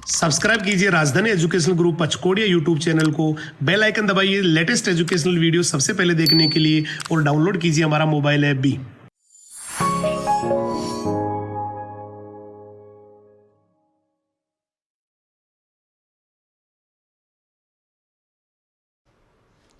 Subscribe कीजिए राजधानी educational group पचकोड़िया YouTube channel को, बेल आइकन दबाइए लेटेस्ट एजुकेशनल वीडियो सबसे पहले देखने के लिए और डाउनलोड कीजिए हमारा मोबाइल ऐप भी।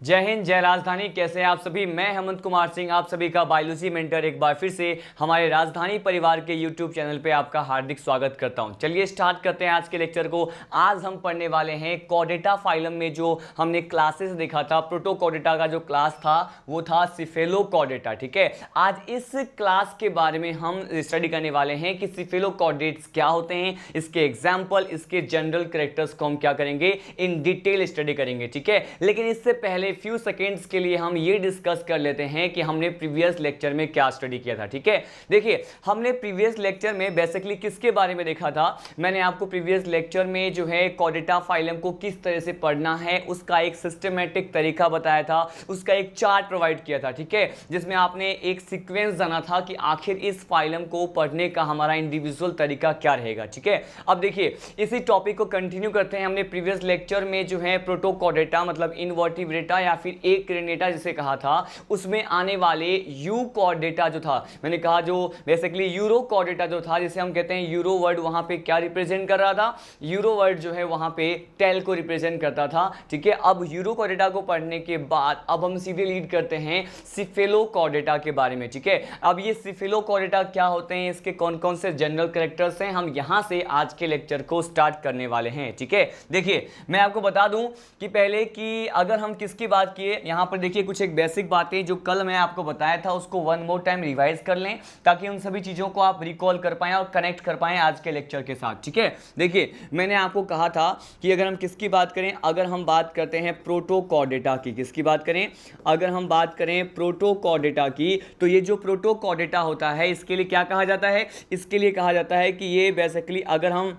जय हिंद, जय राजधानी। कैसे हैं आप सभी? मैं हेमंत कुमार सिंह आप सभी का बायोलॉजी मेंटर एक बार फिर से हमारे राजधानी परिवार के यूट्यूब चैनल पे आपका हार्दिक स्वागत करता हूं। चलिए स्टार्ट करते हैं आज के लेक्चर को। आज हम पढ़ने वाले हैं कॉर्डेटा फाइलम में जो हमने क्लासेस देखा था। प्रोटोकॉर्डेटा का जो क्लास था वो था सिफेलोकॉर्डेटा। ठीक है, आज इस क्लास के बारे में हम स्टडी करने वाले हैं कि सिफेलोकॉर्डेट्स क्या होते हैं, इसके एग्जाम्पल, इसके जनरल कैरेक्टर्स को हम क्या करेंगे, इन डिटेल स्टडी करेंगे। ठीक है, लेकिन इससे पहले फ्यू सेकेंड्स के लिए हम ये डिस्कस कर लेते हैं कि हमने प्रीवियस लेक्चर में क्या स्टडी किया था। ठीक है, देखिए हमने प्रीवियस लेक्चर में बेसिकली किसके बारे में देखा था। मैंने आपको प्रीवियस लेक्चर में जो है कॉर्डेटा फाइलम को किस तरह से पढ़ना है उसका एक सिस्टमेटिक तरीका बताया था, उसका एक चार्ट प्रोवाइड किया था। ठीक है, जिसमें आपने एक सीक्वेंस जाना था कि आखिर इस फाइलम को पढ़ने का हमारा इंडिविजुअल तरीका क्या रहेगा। ठीक है, अब देखिए इसी टॉपिक को कंटिन्यू करते हैं। हमने प्रीवियस लेक्चर में जो है प्रोटोकॉर्डेटा मतलब इनवर्टिब्रेटा या फिर एक क्रेनेटा जिसे कहा था, उसमें आने वाले यूकॉर्डेटा जो था, मैंने कहा जो बेसिकली यूरोकॉर्डेटा जो था, जिसे हम कहते हैं यूरो वर्ड, वहां पे क्या रिप्रेजेंट कर रहा था, यूरो वर्ड जो है वहां पे टेल को रिप्रेजेंट करता था। ठीक है, अब यूरोकॉर्डेटा को पढ़ने के बाद अब हम सीधे लीड करते हैं सिफेलोकॉर्डेटा के बारे में। ठीक है, अब ये सिफेलोकॉर्डेटा क्या होते हैं, इसके कौन कौन से जनरल कैरेक्टर्स हैं, हम यहां से आज के लेक्चर को स्टार्ट करने वाले हैं। ठीक है, देखिए मैं आपको बता दूं कि पहले कि अगर हम किसकी बात किए, यहां पर देखिए कुछ एक बेसिक बातें जो कल मैं आपको बताया था उसको वन मोर टाइम रिवाइज कर लें ताकि उन सभी चीजों को आप रिकॉल कर पाएं और कनेक्ट कर पाएं आज के लेक्चर के साथ। ठीक है, देखिए मैंने आपको कहा था कि अगर हम किसकी बात करें, अगर हम बात करते हैं प्रोटोकॉर्डेटा की, किसकी बात करें, अगर हम बात करें प्रोटोकॉर्डेटा की, तो ये जो प्रोटोकॉर्डेटा होता है इसके लिए क्या कहा जाता है, इसके लिए कहा जाता है कि ये बेसिकली अगर हम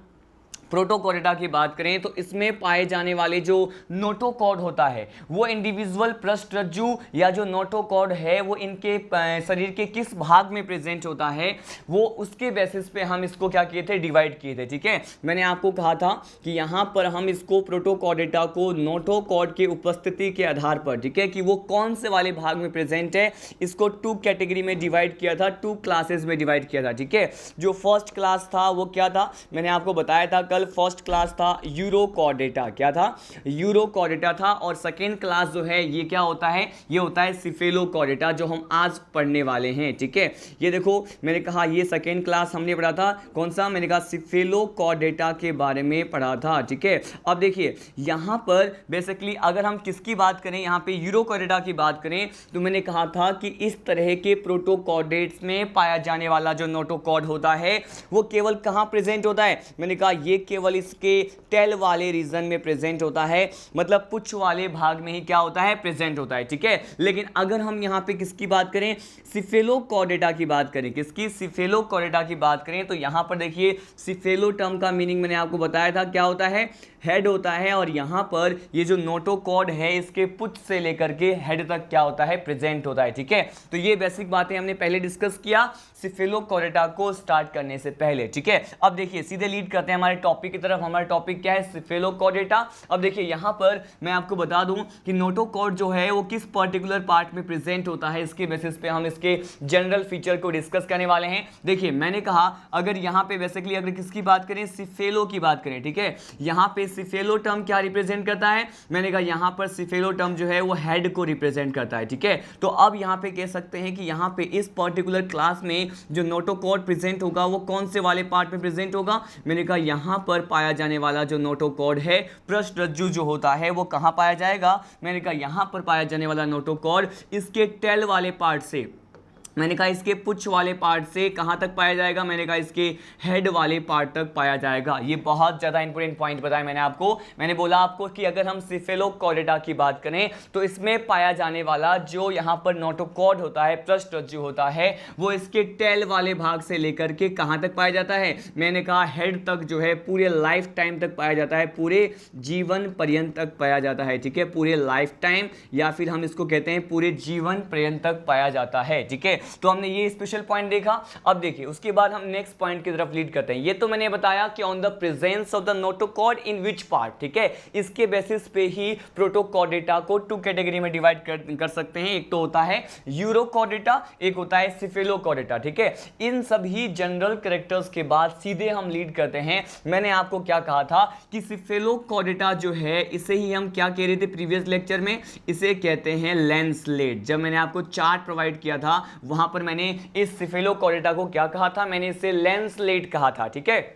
प्रोटोकॉर्डेटा की बात करें तो इसमें पाए जाने वाले जो नोटोकॉर्ड होता है वो इंडिविजुअल पृष्ठरज्जु या जो नोटोकॉर्ड है वो इनके शरीर के किस भाग में प्रेजेंट होता है, वो उसके बेसिस पे हम इसको क्या किए थे, डिवाइड किए थे। ठीक है, मैंने आपको कहा था कि यहाँ पर हम इसको प्रोटोकॉर्डेटा को नोटोकॉर्ड के उपस्थिति के आधार पर, ठीक है, कि वो कौन से वाले भाग में प्रेजेंट है, इसको टू कैटेगरी में डिवाइड किया था, टू क्लासेस में डिवाइड किया था। ठीक है, जो फर्स्ट क्लास था वो क्या था, मैंने आपको बताया था फर्स्ट क्लास था यूरोकॉर्डेटा। क्या था, यूरोकॉर्डेटा था। और सेकेंड क्लास जो है ये क्या होता है, ये होता है सिफेलोकॉर्डेटा जो हम आज पढ़ने वाले हैं। ठीक है, ये देखो मैंने कहा ये सेकेंड क्लास हमने पढ़ा था, कौन सा, मैंने कहा सिफेलोकॉर्डेटा के बारे में पढ़ा था। ठीक है, अब देखिए यहां पर बेसिकली अगर हम किसकी बात करें, यहां पे यूरोकॉर्डेटा की बात करें तो मैंने कहा था कि इस तरह के प्रोटोकॉर्डेट्स में पाया जाने वाला जो नोटोकॉर्ड होता है वो केवल कहां प्रेजेंट होता है, मैंने कहा ये केवल इसके टेल वाले रीजन में प्रेजेंट होता है, मतलब पुच्छ वाले भाग में ही क्या होता है, प्रेजेंट होता है। ठीक है, लेकिन अगर हम यहां पे किसकी बात करें, सिफेलोकॉर्डेटा की बात करें, किसकी, सिफेलोकॉर्डेटा की बात करें तो यहां पर देखिए सिफेलो टर्म का मीनिंग मैंने आपको बताया था क्या होता है, हेड होता है। और यहां पर ये जो नोटोकॉर्ड है इसके पुच्छ से लेकर के हेड तक क्या होता है, प्रेजेंट होता है। ठीक है, तो ये बेसिक बातें हमने पहले डिस्कस किया सिफेलोकॉर्डेटा को स्टार्ट करने से पहले। ठीक है, अब देखिए सीधे लीड करते हैं हमारे टॉपिक की तरफ। हमारा टॉपिक क्या है, सिफेलोकॉर्डेटा। अब देखिए यहां पर मैं आपको बता दूं कि नोटोकॉर्ड जो है वो किस पर्टिकुलर पार्ट में प्रेजेंट होता है, इसके बेसिस पे हम इसके जनरल फीचर को डिस्कस करने वाले हैं। देखिए मैंने कहा अगर यहां पे बेसिकली अगर किसकी बात करें, सिफेलो की बात करें, ठीक है, यहां पे सिफेलो टर्म क्या रिप्रेजेंट करता है, मैंने कहा यहां पर सिफेलो टर्म जो है वो हेड को रिप्रेजेंट करता है। ठीक है, तो अब यहां पे कह सकते हैं कि यहां पे इस पर्टिकुलर क्लास में जो नोटोकॉर्ड प्रेजेंट होगा वो कौन से वाले पार्ट में प्रेजेंट होगा, मैंने कहा यहां पर पाया जाने वाला जो नोटोकॉर्ड है पृष्ठरज्जु जो होता है वो कहां पाया जाएगा, मैंने कहा यहां पर पाया जाने वाला नोटोकॉर्ड इसके टेल वाले पार्ट से, मैंने कहा इसके पुच्छ वाले पार्ट से कहां तक पाया जाएगा, मैंने कहा इसके हेड वाले पार्ट तक पाया जाएगा। ये बहुत ज्यादा इंपॉर्टेंट पॉइंट बताया मैंने आपको। मैंने बोला आपको कि अगर हम सिफेलोकॉर्डेटा की बात करें तो इसमें पाया जाने वाला जो यहां पर नोटोकॉर्ड होता है, पृष्ठरज्जु होता है, वो इसके टेल वाले भाग से लेकर के कहां तक पाया जाता है, मैंने कहा हेड तक जो है पूरे लाइफ टाइम तक पाया जाता है, पूरे जीवन पर्यंत तक पाया जाता है। ठीक है, पूरे लाइफ टाइम या फिर हम इसको कहते हैं पूरे जीवन पर्यंत तक पाया जाता है। ठीक है, तो हमने ये स्पेशल पॉइंट देखा। अब देखिए उसके बाद हम नेक्स्ट पॉइंट की तरफ लीड करते हैं। ये तो मैंने बताया कि on the presence of the notochord in which part, ठीक है, इसके बेसिस पे ही प्रोटोकॉर्डेटा को टू कैटेगरी में डिवाइड कर सकते हैं। एक तो होता है यूरोकॉर्डेटा, एक होता है सिफेलोकॉर्डेटा, ठीक है। इन सभी जनरल कैरेक्टर्स के बाद सीधे हम लीड करते हैं। मैंने आपको क्या कहा था कि सिफेलोकॉर्डेटा जो है इसे ही हम क्या कह रहे थे प्रीवियस लेक्चर में, इसे कहते हैं लैंसलेट। जब मैंने आपको चार्ट प्रोवाइड किया था वहां पर मैंने इस सिफेलोकॉर्डेटा को क्या कहा था, मैंने इसे लैंसलेट कहा था, ठीक है।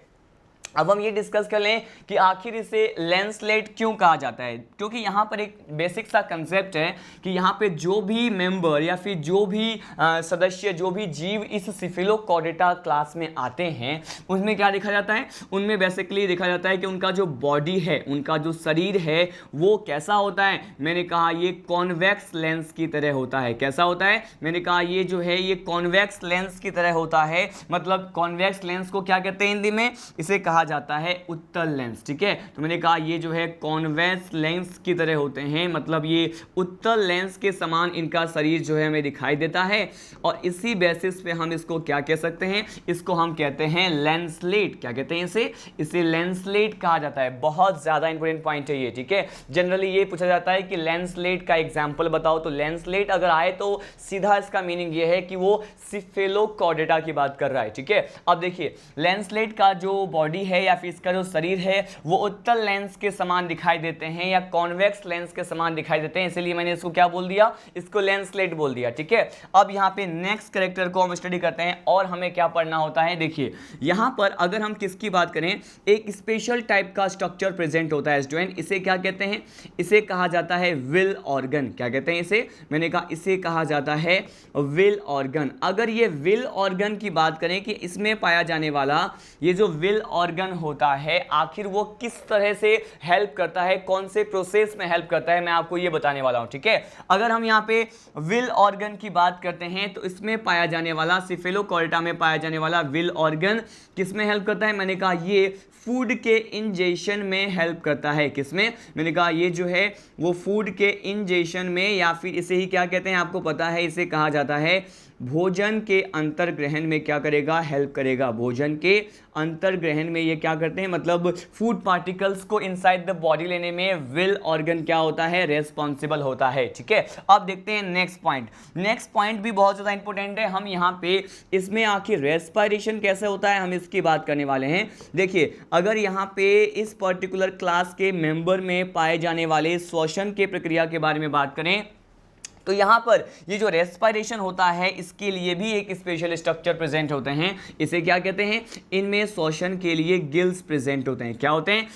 अब हम ये डिस्कस कर लें कि आखिर इसे लैंसलेट क्यों कहा जाता है, क्योंकि यहाँ पर एक बेसिक सा कंसेप्ट है कि यहाँ पे जो भी मेंबर या फिर जो भी सदस्य, जो भी जीव इस सिफेलोकॉर्डेटा क्लास में आते हैं उसमें क्या देखा जाता है, उनमें बेसिकली देखा जाता है कि उनका जो बॉडी है, उनका जो शरीर है वो कैसा होता है। मैंने कहा ये कॉन्वेक्स लेंस की तरह होता है। कैसा होता है, मैंने कहा ये जो है ये कॉन्वेक्स लेंस की तरह होता है। मतलब कॉन्वेक्स लेंस को क्या कहते हैं हिंदी में, इसे कहा जाता है उत्तल लेंस, ठीक है। तो मैंने कहा ये जो है कॉन्वेक्स लेंस की तरह होते हैं, मतलब ये उत्तल लेंस के समान इनका शरीर जो है हमें दिखाई देता है। और इसी बेसिस पे हम इसको क्या कह सकते हैं, इसको हम कहते हैं लेंसलेट। क्या कहते हैं इसे लेंसलेट कहा जाता है। बहुत ज्यादा इंपॉर्टेंट पॉइंट है ये, ठीक है। जनरली ये पूछा जाता है कि लेंसलेट का एग्जांपल बताओ, तो लेंसलेट अगर आए तो सीधा इसका मीनिंग ये है कि वो सिफेलोकॉर्डेटा की बात कर रहा है, ठीक है। अब देखिए लेंसलेट का जो बॉडी है या फिर इसका जो शरीर है वो उत्तल लेंस के समान दिखाई देते हैं या कॉन्वेक्स लेंस के समान दिखाई देते हैं, इसलिए मैंने इसको क्या बोल दिया, इसको लेंसलेट बोल दिया, ठीक है। अब यहाँ पे नेक्स्ट कैरेक्टर को हम स्टडी करते हैं और हमें क्या पढ़ना होता है। देखिए यहाँ पर अगर हम किसकी बात करें, एक स्पेशल टाइप का स्ट्रक्चर प्रेजेंट होता है स्टूडेंट, इसे क्या कहते हैं, इसे कहा जाता है विल ऑर्गन। क्या कहते हैं इसे, मैंने कहा इसे कहा जाता है विल ऑर्गन। अगर ये विल ऑर्गन की बात करें कि इसमें पाया जाने वाला ये जो विल ऑर्गन होता है आखिर वो किस तरह से हेल्प करता है, कौन से प्रोसेस में हेल्प करता है, मैं आपको ये बताने वाला हूं, ठीक है। अगर हम यहाँ पे विल ऑर्गन की बात करते हैं तो इसमें पाया जाने वाला सिफेलोकॉर्डेटा में पाया जाने वाला विल ऑर्गन किस में हेल्प करता है, मैंने कहा ये फूड के इंजेशन में हेल्प करता है। किसमें, मैंने कहा ये जो है वो फूड के इंजेशन में, या फिर इसे ही क्या कहते हैं आपको पता है, इसे कहा जाता है भोजन के अंतर्ग्रहण में क्या करेगा, हेल्प करेगा। भोजन के अंतर्ग्रहण में ये क्या करते हैं, मतलब फूड पार्टिकल्स को इनसाइड द बॉडी लेने में विल ऑर्गन क्या होता है, रेस्पॉन्सिबल होता है, ठीक है। अब देखते हैं नेक्स्ट पॉइंट। नेक्स्ट पॉइंट भी बहुत ज़्यादा इंपॉर्टेंट है। हम यहाँ पे इसमें आखिर रेस्पिरेशन कैसे होता है हम इसकी बात करने वाले हैं। देखिए अगर यहाँ पे इस पर्टिकुलर क्लास के मेंबर में पाए जाने वाले श्वसन के प्रक्रिया के बारे में बात करें तो यहाँ पर ये जो रेस्पिरेशन होता है इसके लिए भी एक स्पेशल स्ट्रक्चर प्रेजेंट होते हैं। इसे क्या कहते हैं, इनमें श्वसन के लिए गिल्स प्रेजेंट होते हैं। क्या होते हैं,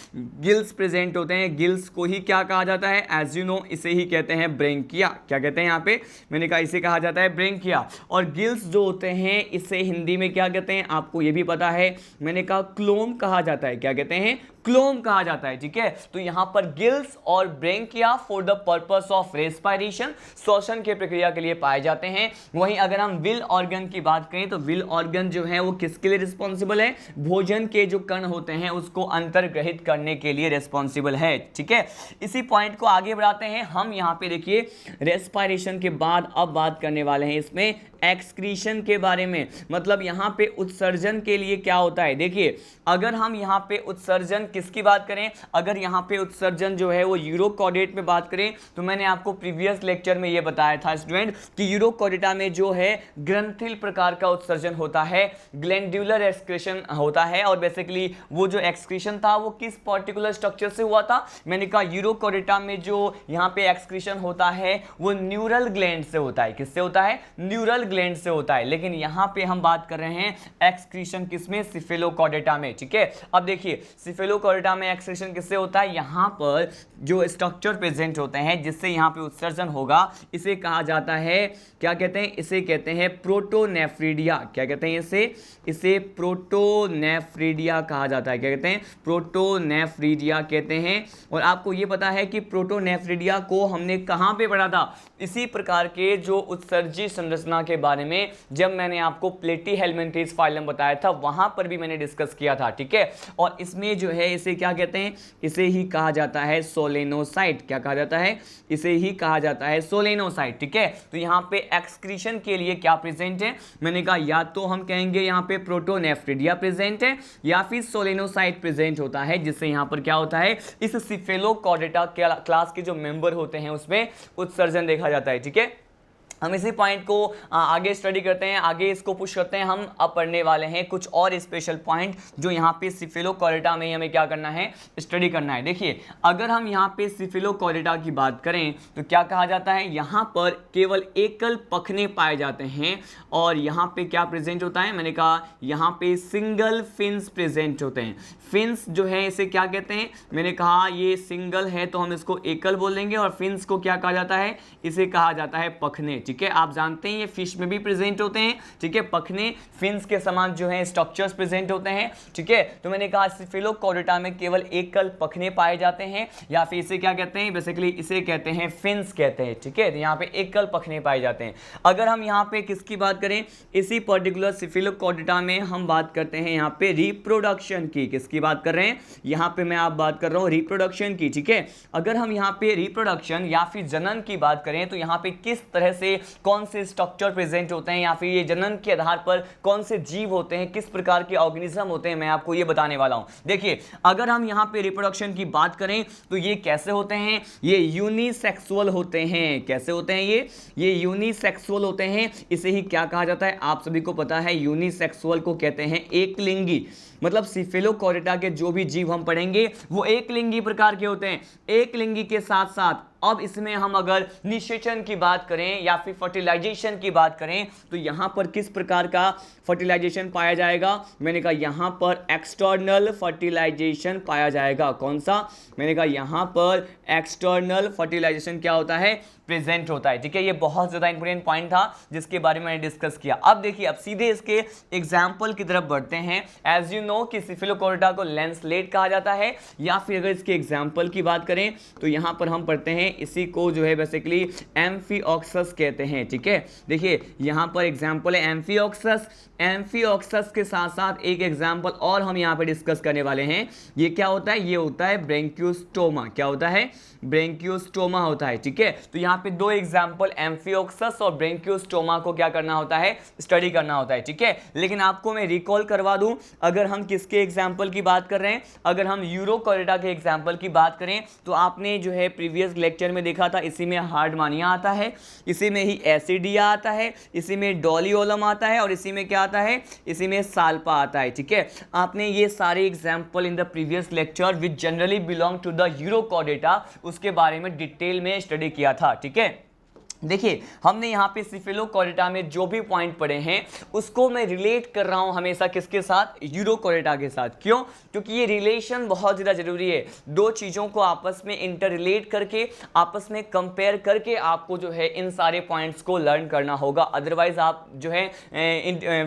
गिल्स प्रेजेंट होते हैं। गिल्स को ही क्या कहा जाता है, एज यू नो इसे ही कहते हैं ब्रेंकिया। क्या कहते हैं यहाँ पे, मैंने कहा इसे कहा जाता है ब्रेंकिया। और गिल्स जो होते हैं इसे हिंदी में क्या कहते हैं आपको ये भी पता है, मैंने कहा क्लोम कहा जाता है। क्या कहते हैं, क्लोम कहा जाता है, ठीक है। तो यहाँ पर गिल्स और branchia for the purpose of respiration, श्वसन के प्रक्रिया के लिए पाए जाते हैं। वहीं अगर हम विल ऑर्गन की बात करें तो विल ऑर्गन जो है वो किसके लिए रिस्पॉन्सिबल है, भोजन के जो कण होते हैं उसको अंतर्ग्रहित करने के लिए रिस्पॉन्सिबल है, ठीक है। इसी पॉइंट को आगे बढ़ाते हैं हम। यहाँ पे देखिए रेस्पिरेशन के बाद अब बात करने वाले हैं इसमें एक्सक्रीशन के बारे में, मतलब यहाँ पे उत्सर्जन के लिए क्या होता है। देखिए अगर हम यहाँ पे उत्सर्जन किसकी बात करें, अगर यहाँ पे उत्सर्जन जो है वो यूरोकॉर्डेट में बात करें तो मैंने आपको प्रीवियस लेक्चर में ये बताया था स्टूडेंट कि यूरोकॉर्डेटा में जो है ग्रंथिल प्रकार का उत्सर्जन होता है, ग्लैंडुलर एक्सक्रीशन होता है। और बेसिकली वो जो एक्सक्रीशन था वो किस पर्टिकुलर स्ट्रक्चर से हुआ था, मैंने कहा यूरोकॉर्डेटा में जो यहाँ पे एक्सक्रीशन होता है वो न्यूरल ग्लैंड से होता है। किससे होता है, न्यूरल ग्लैंड से होता है। लेकिन यहाँ पे हम बात कर रहे हैं एक्सक्रीशन किसमें, सिफेलोकॉर्डेटा में, ठीक है। अब देखिए सिफेलोकॉर्डेटा में एक्सक्रीशन किससे होता है, यहाँ पर जो स्ट्रक्चर प्रेजेंट होते हैं जिससे यहाँ पे उत्सर्जन होगा इसे कहा जाता है, क्या कहते हैं, इसे कहते हैं प्रोटोनेफ्रिडिया। क्या कहते हैं इसे प्रोटोनेफ्रिडिया कहा जाता है। क्या कहते हैं, प्रोटोनेफ्रिडिया कहते हैं। और आपको ये पता है कि प्रोटोनेफ्रिडिया को हमने कहाँ पे पढ़ा था, इसी प्रकार के जो उत्सर्जी संरचना के बारे में जब मैंने आपको प्लेटी हेलमिंथेस फाइलम बताया था वहां पर भी मैंने डिस्कस किया था, ठीक है। और इसमें जो है इसे क्या कहते हैं, इसे ही कहा जाता है सोलेनोसाइट। क्या कहा जाता है, इसे ही कहा जाता है सोलेनोसाइट। ठीक है, तो यहाँ पे एक्सक्रीशन के लिए क्या प्रेजेंट है, मैंने कहा या तो हम कहेंगे यहाँ पे प्रोटोनेफ्रिडिया प्रेजेंट है या फिर सोलेनोसाइट प्रेजेंट होता है, जिससे यहाँ पर क्या होता है, इस सिफेलोकॉर्डेटा क्लास के जो मेंबर होते हैं उसमें उत्सर्जन देखा जाता है। ठीक है, हम इसी पॉइंट को आगे स्टडी करते हैं, आगे इसको पुश करते हैं। हम अब पढ़ने वाले हैं कुछ और स्पेशल पॉइंट जो यहाँ पे सिफेलोकॉर्डेटा में ही हमें क्या करना है, स्टडी करना है। देखिए, अगर हम यहाँ पे सिफेलोकॉर्डेटा की बात करें तो क्या कहा जाता है, यहाँ पर केवल एकल पखने पाए जाते हैं और यहाँ पे क्या प्रेजेंट होता है, मैंने कहा यहाँ पे सिंगल फिन्स प्रेजेंट होते हैं। फिन्स जो है इसे क्या कहते हैं, मैंने कहा ये सिंगल है तो हम इसको एकल बोल देंगे, और फिन्स को क्या कहा जाता है, इसे कहा जाता है पखने। ठीक है, आप जानते हैं ये फिश में भी प्रेजेंट होते हैं। ठीक है, पखने फिन्स के समान जो है स्ट्रक्चर्स प्रेजेंट होते हैं। ठीक है, तो मैंने कहा सिफेलोकॉर्डेटा में केवल एकल पखने पाए जाते हैं, या फिर इसे क्या कहते हैं, बेसिकली इसे कहते हैं फिन्स कहते हैं। ठीक है, तो यहाँ पे एकल पखने पाए जाते हैं। अगर हम यहाँ पे किसकी बात करें, इसी पर्टिकुलर सिफेलोकॉर्डेटा में हम बात करते हैं यहाँ पे रिप्रोडक्शन की। किसकी बात कर रहे हैं, यहाँ पे मैं आप बात कर रहा हूँ रिप्रोडक्शन की। ठीक है, अगर हम यहाँ पे रिप्रोडक्शन या फिर जनन की बात करें तो यहाँ पे किस तरह से कौन से स्ट्रक्चर प्रेजेंट होते हैं, या फिर ये जनन के आधार पर कौन से जीव होते हैं, किस प्रकार के ऑर्गेनिज्म होते हैं, मैं आपको ये बताने वाला हूं। देखिए, अगर हम यहाँ पे रिप्रोडक्शन की बात करें तो ये कैसे होते हैं, ये यूनिसेक्सुअल होते हैं। कैसे होते हैं ये यूनिसेक्सुअल होते हैं। इसे ही क्या कहा जाता है, आप सभी को पता है, यूनिसेक्सुअल को कहते हैं एकलिंगी। मतलब सिफेलोकॉर्डेटा के जो भी जीव हम पढ़ेंगे वो एकलिंगी प्रकार के होते हैं। एकलिंगी के साथ साथ अब इसमें हम अगर निषेचन की बात करें या फिर फर्टिलाइजेशन की बात करें तो यहां पर किस प्रकार का फर्टिलाइजेशन पाया जाएगा, मैंने कहा यहां पर एक्सटर्नल फर्टिलाइजेशन पाया जाएगा। कौन सा, मैंने कहा यहां पर एक्सटर्नल फर्टिलाइजेशन क्या होता है, प्रेजेंट होता है। ठीक है, ये बहुत ज्यादा इंपॉर्टेंट पॉइंट था जिसके बारे में मैंने डिस्कस किया। अब देखिए, अब सीधे इसके एग्जाम्पल की तरफ बढ़ते हैं। एज यू नो कि सिफेलोकॉर्डेटा को लैंसलेट कहा जाता है, या फिर अगर इसके एग्जाम्पल की बात करें तो यहां पर हम पढ़ते हैं इसी को जो है बेसिकली एम्फिओक्सस कहते हैं। ठीक है, देखिए यहां पर एग्जाम्पल है एम्फिओक्सस। एम्फिओक्सस के साथ साथ एक एग्जाम्पल और हम यहां पे डिस्कस करने वाले हैं। ये क्या होता है, ये होता है ब्रेंकियोस्टोमा। क्या होता है, ब्रेंकियोस्टोमा होता है। ठीक है, तो यहाँ पे दो एग्जाम्पल एम्फिओक्सस और ब्रेंकियोस्टोमा को क्या करना होता है, स्टडी करना होता है। ठीक है, लेकिन आपको मैं रिकॉल करवा दूं, अगर हम किसके एग्जाम्पल की बात कर रहे हैं, अगर हम यूरोकॉर्डेटा के एग्जाम्पल की बात करें तो आपने जो है प्रीवियस लेक्चर में देखा था, इसी में हार्डमानिया आता है, इसी में ही एसिडिया आता है, इसी में डोलियोलम आता है, और इसी में क्या आता है, इसी में साल्पा आता है। ठीक है, आपने ये सारे example in the previous lecture which generally belong to the Urochordata उसके बारे में डिटेल में स्टडी किया था। ठीक है, देखिए हमने यहाँ पे सिफेलोकॉर्डेटा में जो भी पॉइंट पढ़े हैं उसको मैं रिलेट कर रहा हूँ हमेशा किसके साथ, यूरोकॉर्डेटा के साथ। क्यों, क्योंकि ये रिलेशन बहुत ज़्यादा जरूरी है। दो चीज़ों को आपस में इंटर रिलेट करके, आपस में कंपेयर करके आपको जो है इन सारे पॉइंट्स को लर्न करना होगा, अदरवाइज आप जो है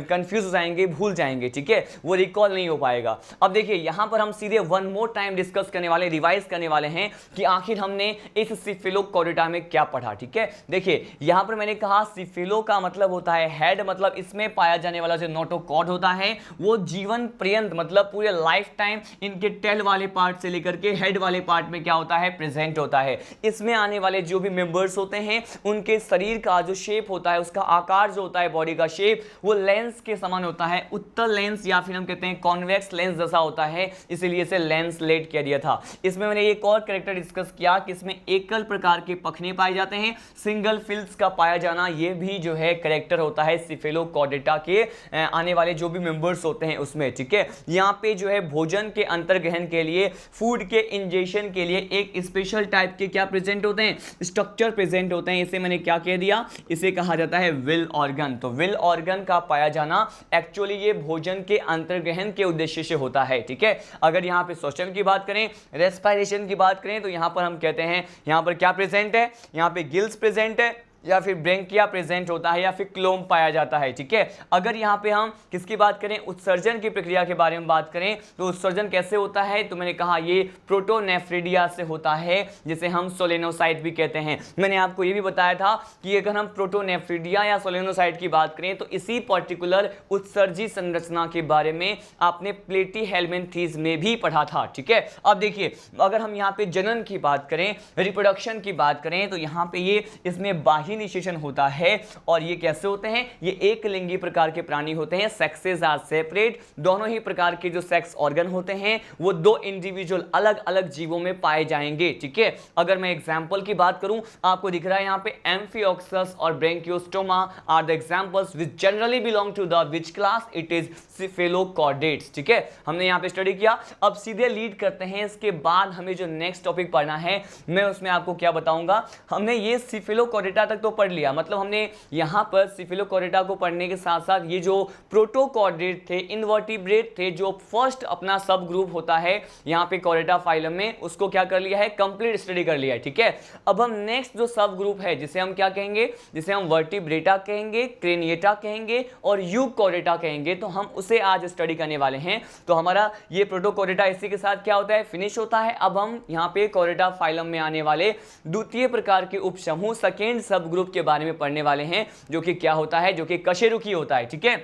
कंफ्यूज हो जाएंगे, भूल जाएंगे। ठीक है, वो रिकॉल नहीं हो पाएगा। अब देखिए यहाँ पर हम सीधे वन मोर टाइम डिस्कस करने वाले, रिवाइज करने वाले हैं कि आखिर हमने इस सिफेलोकॉर्डेटा में क्या पढ़ा। ठीक है, देखिए यहां पर मैंने कहा सिफिलो का मतलब होता है हेड, मतलब इसमें पाया जाने वाला जो नोटोकॉर्ड होता है वो जीवन पर्यंत मतलब पूरे लाइफ टाइम इनके टेल वाले पार्ट से लेकर के हेड वाले पार्ट में क्या होता है, प्रेजेंट होता है। इसमें आने वाले जो भी मेंबर्स होते हैं उनके शरीर का जो शेप होता है, उसका आकार जो होता है, बॉडी का शेप, वो लेंस के समान होता है, उत्तल लेंस या फिर हम कहते हैं कॉन्वेक्स लेंस जैसा होता है, इसीलिए इसे लेंसलेट किया गया था। इसमें मैंने एक और कैरेक्टर डिस्कस किया कि इसमें एकल प्रकार के पखने पाए जाते हैं, सिंगल फिल्स का पाया जाना ये भी जो है कैरेक्टर होता है सिफेलोकॉर्डेटा के आने वाले जो भी मेंबर्स होते हैं उसमें। ठीक है, यहाँ पे जो है भोजन के अंतर्ग्रहण के लिए, फूड के इंजेक्शन के लिए एक स्पेशल टाइप के क्या प्रेजेंट होते हैं, स्ट्रक्चर प्रेजेंट होते हैं। इसे मैंने क्या कह दिया, इसे कहा जाता है विल ऑर्गन। तो विल ऑर्गन का पाया जाना एक्चुअली ये भोजन के अंतर्ग्रहण के उद्देश्य से होता है। ठीक है, अगर यहाँ पे श्वसन की बात करें, रेस्पिरेशन की बात करें तो यहाँ पर हम कहते हैं यहाँ पर क्या प्रेजेंट है, यहाँ पे गिल्स प्रेजेंट है, या फिर ब्रेंकिया प्रेजेंट होता है या फिर क्लोम पाया जाता है। ठीक है, अगर यहाँ पे हम किसकी बात करें, उत्सर्जन की प्रक्रिया के बारे में बात करें तो उत्सर्जन कैसे होता है, तो मैंने कहा ये प्रोटोनेफ्रिडिया से होता है, जिसे हम सोलेनोसाइट भी कहते हैं। मैंने आपको ये भी बताया था कि अगर हम प्रोटोनेफ्रिडिया या सोलेनोसाइट की बात करें तो इसी पर्टिकुलर उत्सर्जी संरचना के बारे में आपने प्लेटीहेल्मिन्थीज में भी पढ़ा था। ठीक है, अब देखिए अगर हम यहाँ पे जनन की बात करें, रिप्रोडक्शन की बात करें, तो यहाँ पे ये इसमें बाह्य निषेचन होता है। और ये कैसे होते हैं, ये एक लिंगी प्रकार के प्राणी होते हैं, सेक्सेस आर सेपरेट, दोनों ही प्रकार के जो सेक्स ऑर्गन होते हैं वो दो इंडिविजुअल अलग अलग जीवों में पाए जाएंगे। ठीक है, अगर मैं एग्जांपल की बात करूं, आपको दिख रहा है यहाँ पे एम्फियोक्सस और branchiostoma are the examples which generally belong to the which class, it is cephalochordates. ठीक है, हमने यहाँ पे स्टडी किया। अब सीधे लीड करते हैं, इसके बाद हमें जो नेक्स्ट टॉपिक पढ़ना है मैं उसमें आपको क्या बताऊंगा। हमने ये सिफेलोकॉर्डेटा तक तो पढ़ लिया, मतलब हमने यहाँ पर सिफेलोकॉर्डेटा को पढ़ने के साथ साथ ये जो प्रोटोकॉर्डेट थे, इनवर्टिब्रेट थे, जो फर्स्ट अपना सब ग्रुप होता है यहाँ पे कॉर्डेटा फाइलम में, उसको क्या कर लिया है, कंप्लीट स्टडी कर लिया है। ठीक है, अब हम नेक्स्ट जो सब ग्रुप है जिसे हम क्या कहेंगे, जिसे हम वर्टिब्रेटा कहेंगे, क्रेनिएटा कहेंगे और यूकॉर्डेटा कहेंगे, तो हम उसे आज स्टडी करने वाले हैं। तो हमारा ये प्रोटोकॉर्डेटा इसी के साथ क्या होता है, फिनिश होता है। अब हम यहाँ पे कॉर्डेटा फाइलम में आने वाले द्वितीय प्रकार के उपसमूह सेकेंड सब ग्रुप के बारे में पढ़ने वाले हैं, जो कि क्या होता है, जो कि कशेरुकी होता है। ठीक है,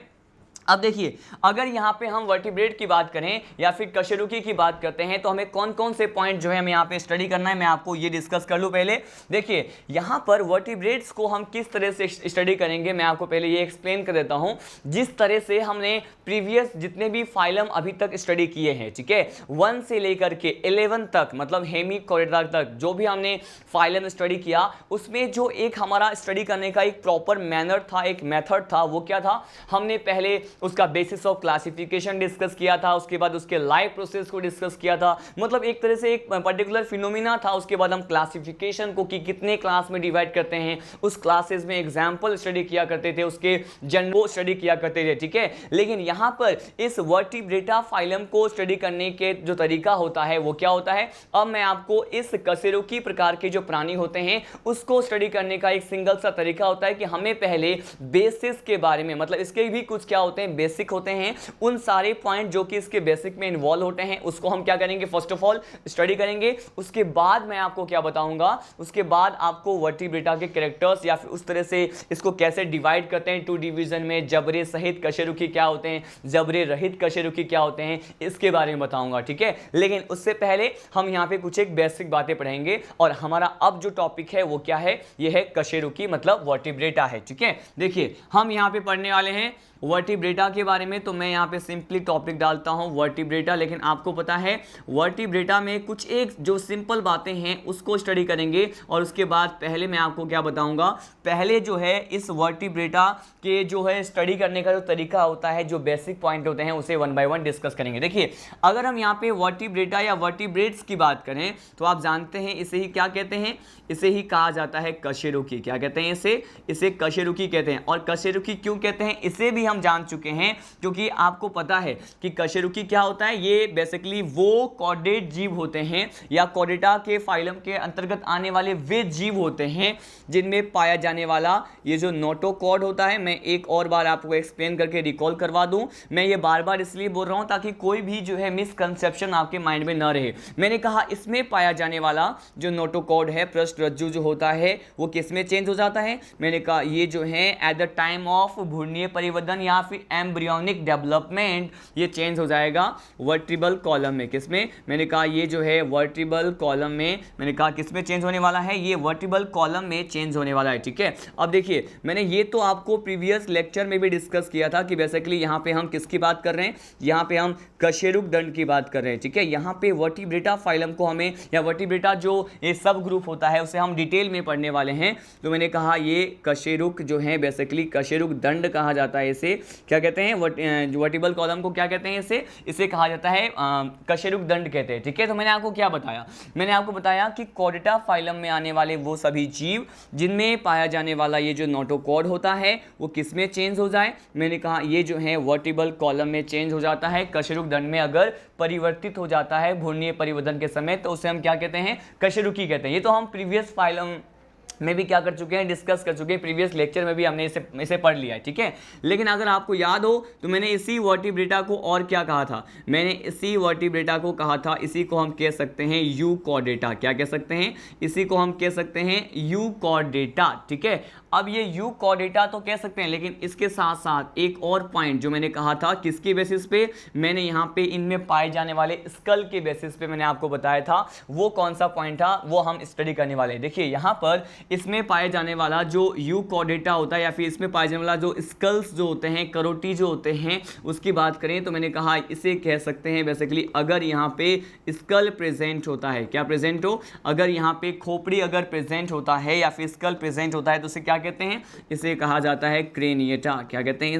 अब देखिए अगर यहाँ पे हम वर्टिब्रेट की बात करें या फिर कशेरुकी की बात करते हैं तो हमें कौन कौन से पॉइंट जो है हमें यहाँ पे स्टडी करना है, मैं आपको ये डिस्कस कर लूँ। पहले देखिए यहाँ पर वर्टिब्रेट्स को हम किस तरह से स्टडी करेंगे, मैं आपको पहले ये एक्सप्लेन कर देता हूँ। जिस तरह से हमने प्रीवियस जितने भी फाइलम अभी तक स्टडी किए हैं, ठीक है, 1 से लेकर के 11 तक, मतलब हेमिकॉर्डेटा तक जो भी हमने फाइलम स्टडी किया, उसमें जो एक हमारा स्टडी करने का एक प्रॉपर मैनर था, एक मेथड था, वो क्या था, हमने पहले उसका बेसिस ऑफ क्लासिफिकेशन डिस्कस किया था, उसके बाद उसके लाइव प्रोसेस को डिस्कस किया था, मतलब एक तरह से एक पर्टिकुलर फिनोमिना था। उसके बाद हम क्लासिफिकेशन को कि कितने क्लास में डिवाइड करते हैं, उस क्लासेस में एग्जाम्पल स्टडी किया करते थे, उसके जनरल स्टडी किया करते थे। ठीक है, लेकिन यहाँ पर इस वर्टिब्रेटा फाइलम को स्टडी करने के जो तरीका होता है वो क्या होता है, अब मैं आपको इस कशेरुकी प्रकार के जो प्राणी होते हैं उसको स्टडी करने का एक सिंगल सा तरीका होता है कि हमें पहले बेसिस के बारे में, मतलब इसके भी कुछ क्या होते हैं, बेसिक होते हैं, उन सारे पॉइंट जो कि इसके बेसिक में इन्वॉल्व होते हैं उसको हम क्या करेंगे, फर्स्ट ऑफ ऑल स्टडी करेंगे। उसके बाद मैं आपको क्या बताऊंगा, उसके बाद आपको वर्टिब्रेटा के कैरेक्टर्स या फिर उस तरह से इसको कैसे डिवाइड करते हैं टू डिवीजन में, जबरे सहित कशेरुकी क्या होते हैं, जबरे रहित कशेरुकी क्या होते हैं, इसके बारे में बताऊंगा। ठीक है, लेकिन उससे पहले हम यहाँ पे कुछ एक बेसिक बातें पढ़ेंगे और हमारा अब जो टॉपिक है वो क्या है, ये है कशेरुकी मतलब वर्टिब्रेटा है। ठीक है, देखिए हम यहाँ पे पढ़ने वाले हैं वर्टिब्रेटा के बारे में, तो मैं यहाँ पे सिंपली टॉपिक डालता हूँ वर्टिब्रेटा। लेकिन आपको पता है वर्टिब्रेटा में कुछ एक जो सिंपल बातें हैं उसको स्टडी करेंगे और उसके बाद पहले मैं आपको क्या बताऊंगा, पहले जो है इस वर्टिब्रेटा के जो है स्टडी करने का जो तरीका होता है, जो बेसिक पॉइंट होते हैं उसे 1 बाय 1 डिस्कस करेंगे। देखिए अगर हम यहाँ पे वर्टिब्रेटा या वर्टिब्रेट्स की बात करें तो आप जानते हैं इसे ही क्या कहते हैं, इसे ही कहा जाता है कशेरुकी। क्या कहते हैं इसे कशेरुकी कहते हैं। और कशेरुकी क्यों कहते हैं इसे भी हम जान चुके हैं, क्योंकि आपको पता है कि कशेरुकी क्या होता है, ये बेसिकली वो कॉर्डेट जीव होते हैं या कॉर्डेटा के फाइलम के अंतर्गत आने वाले वे जीव होते हैं जिनमें पाया जाने वाला ये जो नोटोकॉर्ड होता है। मैं एक और बार आपको एक्सप्लेन करके रिकॉल करवा दूं, मैं ये बार बार इसलिए बोल रहा हूं ताकि कोई भी जो है मिसकंसेप्शन आपके माइंड में ना रहे। मैंने कहा इसमें पाया जाने वाला जो नोटोकॉर्ड है, पृष्ठ रज्जु जो होता है वो किस में चेंज हो जाता है, मैंने कहा ये जो है एट द टाइम ऑफ भ्रूणीय परिवर्तन या फिर एम्ब्रियोनिक डेवलपमेंट ये चेंज हो जाएगा वर्टिब्रल कॉलम में। किसमें, मैंने कहा ये जो है वर्टिब्रल कॉलम में, मैंने कहा किसमें चेंज होने वाला है, ये वर्टिब्रल कॉलम में चेंज होने वाला है। ठीक है, अब देखिए मैंने ये तो आपको प्रीवियस लेक्चर में भी डिस्कस किया था कि बेसिकली यहाँ पे हम किसकी बात कर रहे हैं, यहाँ पे हम कशेरुक दंड की बात कर रहे हैं। ठीक है, यहाँ पे वर्टिब्रेटा फाइलम को हमें या वर्टिब्रेटा जो ये सब ग्रुप होता है उसे हम डिटेल में पढ़ने वाले हैं। तो मैंने कहा ये कशेरुक जो है बेसिकली कशेरुक दंड कहा जाता है, इसे क्या कहते हैं, वर्टिब्रल कॉलम को क्या कहते हैं, इसे कहा जाता है कशेरुक दंड कहते हैं। ठीक है, तो मैंने आपको क्या बताया, मैंने आपको बताया कि कॉर्डेटा फाइलम में आने वाले वो सभी जीव जिनमें पाया जाने वाला ये जो नोटोकॉर्ड होता है वो किस में चेंज हो जाए, मैंने कहा ये जो है वर्टिब्रल कॉलम में चेंज हो जाता है। कशेरुक दंड में अगर परिवर्तित हो जाता है भ्रूणीय परिवर्तन के समय तो उसे हम क्या कहते हैं, कशेरुकी कहते हैं। ये तो हम प्रीवियस फाइलम में भी क्या कर चुके हैं, डिस्कस कर चुके हैं, प्रीवियस लेक्चर में भी हमने इसे पढ़ लिया है, ठीक है। लेकिन अगर आपको याद हो तो मैंने इसी वर्टिब्रेटा को और क्या कहा था, मैंने इसी वर्टिब्रेटा को कहा था, इसी को हम कह सकते हैं यूकॉर्डेटा। क्या कह सकते हैं, इसी को हम कह सकते हैं यूकॉर्डेटा, ठीक है। अब ये यूकॉर्डेटा तो कह सकते हैं, लेकिन इसके साथ साथ एक और पॉइंट जो मैंने कहा था, किसके बेसिस पे, मैंने यहाँ पे इनमें पाए जाने वाले स्कल के बेसिस पे मैंने आपको बताया था, वो कौन सा पॉइंट था, वो हम स्टडी करने वाले हैं। देखिए यहाँ पर इसमें पाए जाने वाला जो यूकॉर्डेटा होता है, या फिर इसमें पाए जाने वाला जो स्कल्स जो होते हैं, करोटी जो होते हैं, उसकी बात करें तो मैंने कहा इसे कह सकते हैं बेसिकली, अगर यहाँ पे स्कल प्रेजेंट होता है, क्या प्रेजेंट हो, अगर यहाँ पे खोपड़ी अगर प्रेजेंट होता है या फिर स्कल प्रेजेंट होता है तो उसे क्या कहते हैं, इसे कहा जाता है क्रेनिएटा। क्या कहते हैं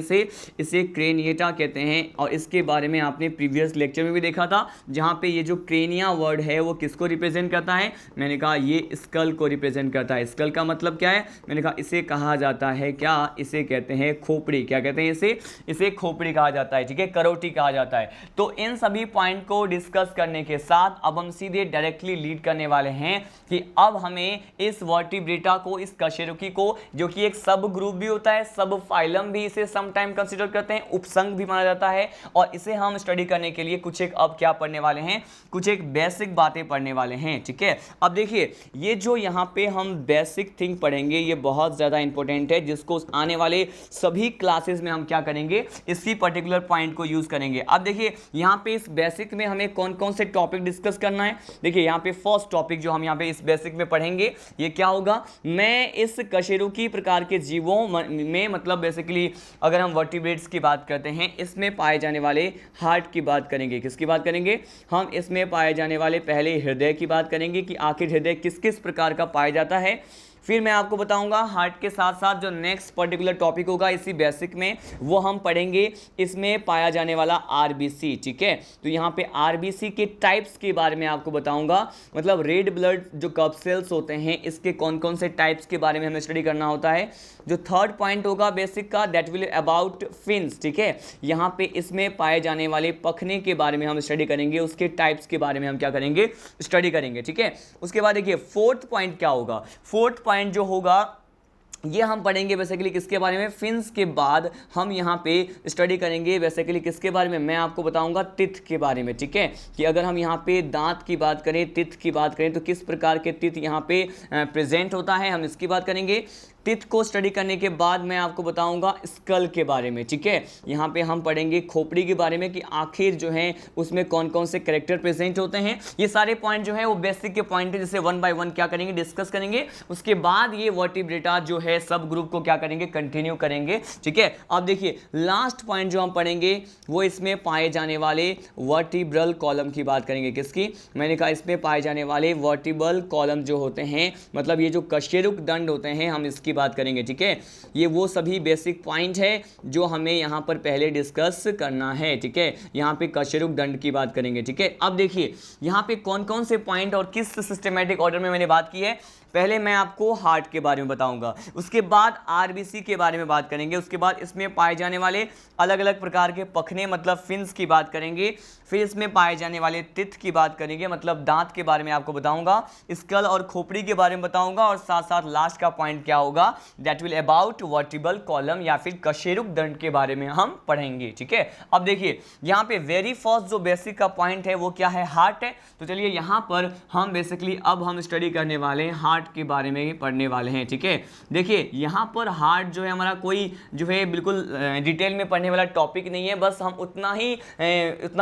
इसे क्रेनिएटा कहते हैं। और इसके बारे में आपने प्रीवियस लेक्चर में भी देखा था, जहाँ पे ये जो क्रेनिया वर्ड है वो किसको रिप्रेजेंट करता है, मैंने कहा ये स्कल को रिप्रेजेंट करता है। स्कल का मतलब क्या है, मैंने कहा इसे कहा जाता है क्या, इसे कहते हैं खोपड़ी। क्या कहते हैं इसे खोपड़ी कहा जाता है, ठीक है, करोटी कहा जाता है। तो इन सभी पॉइंट को डिस्कस करने के साथ अब हम सीधे डायरेक्टली लीड करने वाले हैं कि अब हमें इस वर्टिब्रेटा को, इस कशेरुकी को, जो कि एक सब ग्रुप भी होता है, सब फाइलम भी इसे सम टाइम कंसीडर करते हैं, उपसंघ भी माना जाता है, और इसे हम स्टडी करने के लिए कुछ एक अब क्या पढ़ने वाले हैं, कुछ एक बेसिक बातें पढ़ने वाले हैं, ठीक है। अब देखिए ये जो यहाँ पे हम बेसिक थिंग पढ़ेंगे ये बहुत ज़्यादा इंपॉर्टेंट है, जिसको आने वाले सभी क्लासेस में हम क्या करेंगे, इसी पर्टिकुलर पॉइंट को यूज़ करेंगे। अब देखिए यहाँ पे इस बेसिक में हमें कौन कौन से टॉपिक डिस्कस करना है। देखिए यहाँ पे फर्स्ट टॉपिक जो हम यहाँ पे इस बेसिक में पढ़ेंगे ये क्या होगा, मैं इस कशेरुकी प्रकार के जीवों में, मतलब बेसिकली अगर हम वर्टिब्रेट्स की बात करते हैं, इसमें पाए जाने वाले हार्ट की बात करेंगे। किसकी बात करेंगे, हम इसमें पाए जाने वाले पहले हृदय की बात करेंगे कि आखिर हृदय किस किस प्रकार का पाया जाता है। फिर मैं आपको बताऊंगा हार्ट के साथ साथ जो नेक्स्ट पर्टिकुलर टॉपिक होगा इसी बेसिक में, वो हम पढ़ेंगे इसमें पाया जाने वाला आरबीसी, ठीक है। तो यहाँ पे आरबीसी के टाइप्स के बारे में आपको बताऊंगा, मतलब रेड ब्लड जो कब सेल्स होते हैं इसके कौन कौन से टाइप्स के बारे में हमें स्टडी करना होता है। जो थर्ड पॉइंट होगा बेसिक का, दैट विल अबाउट फिन्स, ठीक है। यहाँ पे इसमें पाए जाने वाले पखने के बारे में हम स्टडी करेंगे, उसके टाइप्स के बारे में हम क्या करेंगे, स्टडी करेंगे, ठीक है। उसके बाद देखिए फोर्थ पॉइंट क्या होगा, फोर्थ पॉइंट जो होगा ये हम पढ़ेंगे बेसिकली किसके बारे में, फिन्स के बाद हम यहाँ पे स्टडी करेंगे बेसिकली किसके बारे में, मैं आपको बताऊंगा टिथ के बारे में, ठीक है। कि अगर हम यहाँ पे दांत की बात करें, टिथ की बात करें, तो किस प्रकार के टिथ यहाँ पे प्रेजेंट होता है, हम इसकी बात करेंगे। टिथ को स्टडी करने के बाद मैं आपको बताऊंगा स्कल के बारे में, ठीक है। यहाँ पे हम पढ़ेंगे खोपड़ी के बारे में कि आखिर जो है उसमें कौन कौन से कैरेक्टर प्रेजेंट होते हैं। ये सारे पॉइंट जो है वो बेसिक के पॉइंट है, जिसे वन बाय वन क्या करेंगे, डिस्कस करेंगे। उसके बाद ये वर्टिब्रेटा जो है सब ग्रुप को क्या करेंगे, कंटिन्यू करेंगे, ठीक है। अब देखिए लास्ट पॉइंट जो हम पढ़ेंगे वो इसमें पाए जाने वाले वर्टिब्रल कॉलम की बात करेंगे। किसकी, मैंने कहा इसमें पाए जाने वाले वर्टिब्रल कॉलम जो होते हैं, मतलब ये जो कशेरुक दंड होते हैं, हम इसकी बात करेंगे, ठीक है। ये वो सभी बेसिक पॉइंट है जो हमें यहाँ पर पहले डिस्कस करना है, ठीक है। यहाँ पे कशेरुक दंड की बात करेंगे, ठीक है। अब देखिए यहाँ पे कौन कौन से पॉइंट और किस सिस्टमैटिक ऑर्डर में मैंने बात की है। पहले मैं आपको हार्ट के बारे में बताऊंगा, उसके बाद आरबीसी के बारे में बात करेंगे, उसके बाद इसमें पाए जाने वाले अलग अलग प्रकार के पखने मतलब फिन्स की बात करेंगे, फिर इसमें पाए जाने वाले टिथ की बात करेंगे, मतलब दांत के बारे में आपको बताऊंगा, स्कल और खोपड़ी के बारे में बताऊंगा, और साथ साथ लास्ट का पॉइंट क्या होगा, that will about vertebral column या फिर कशेरुक दंड के बारे में हम पढ़ेंगे, ठीक है। अब देखिए यहाँ पे वेरी फर्स्ट जो बेसिक का पॉइंट है वो क्या है, हार्ट है। तो चलिए यहाँ पर हम बेसिकली अब हम स्टडी करने वाले हैं हार्ट के बारे में ही पढ़ने वाले हैं, ठीक है। देखिए यहाँ पर हार्ट जो है हमारा कोई जो है बिल्कुल डिटेल में पढ़ने वाला टॉपिक नहीं है, बस हम उतना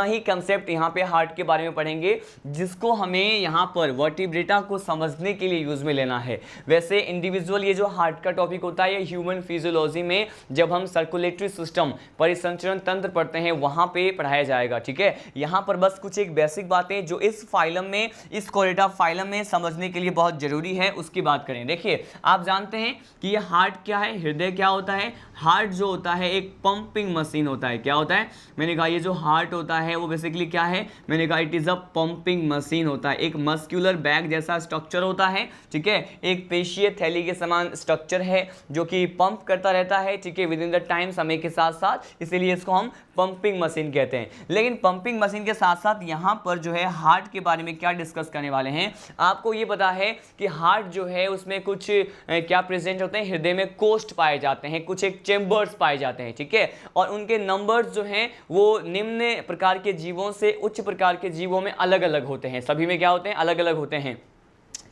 ही कंसेप्ट यहाँ पे हार्ट के बारे में पढ़ेंगे जिसको हमें यहाँ पर वर्टिब्रेटा को समझने के लिए यूज में लेना है। वैसे इंडिविजुअल ये जो हार्ट का टॉपिक होता है ये ह्यूमन फिजियोलॉजी में जब हम सर्कुलेटरी सिस्टम परिसंचरण तंत्र पढ़ते हैं वहां पे पढ़ाया जाएगा, ठीक है। यहाँ पर बस कुछ एक बेसिक बातें जो इस फाइलम में, इस कोरेटा फाइलम में समझने के लिए बहुत जरूरी है उसकी बात करें। देखिए आप जानते हैं कि ये हार्ट क्या है, हृदय क्या होता है। हार्ट जो होता है एक पंपिंग मशीन होता है। क्या होता है, मैंने कहा ये जो हार्ट होता है वो बेसिकली क्या है, मैंने कहा it is a pumping machine होता है। एक मस्कुलर बैग जैसा स्ट्रक्चर होता है, ठीक है, एक पेशीय थैली के समान स्ट्रक्चर स्ट्रक्चर है जो कि पंप करता रहता है, ठीक है, विद इन द टाइम, समय के साथ साथ, इसीलिए इसको हम पंपिंग मशीन कहते हैं। लेकिन पंपिंग मशीन के साथ साथ यहाँ पर जो है हार्ट के बारे में क्या डिस्कस करने वाले हैं। आपको ये पता है कि हार्ट जो है उसमें कुछ क्या प्रेजेंट होते हैं, हृदय में कोष्ठ पाए जाते हैं, कुछ एक चेंबर्स पाए जाते हैं, ठीक है, और उनके नंबर्स जो हैं वो निम्न प्रकार के जीवों से उच्च प्रकार के जीवों में अलग अलग होते हैं। सभी में क्या होते हैं, अलग अलग होते हैं।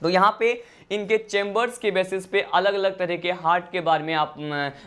तो यहाँ पे इनके चैम्बर्स के बेसिस पे अलग अलग तरह के हार्ट के बारे में आप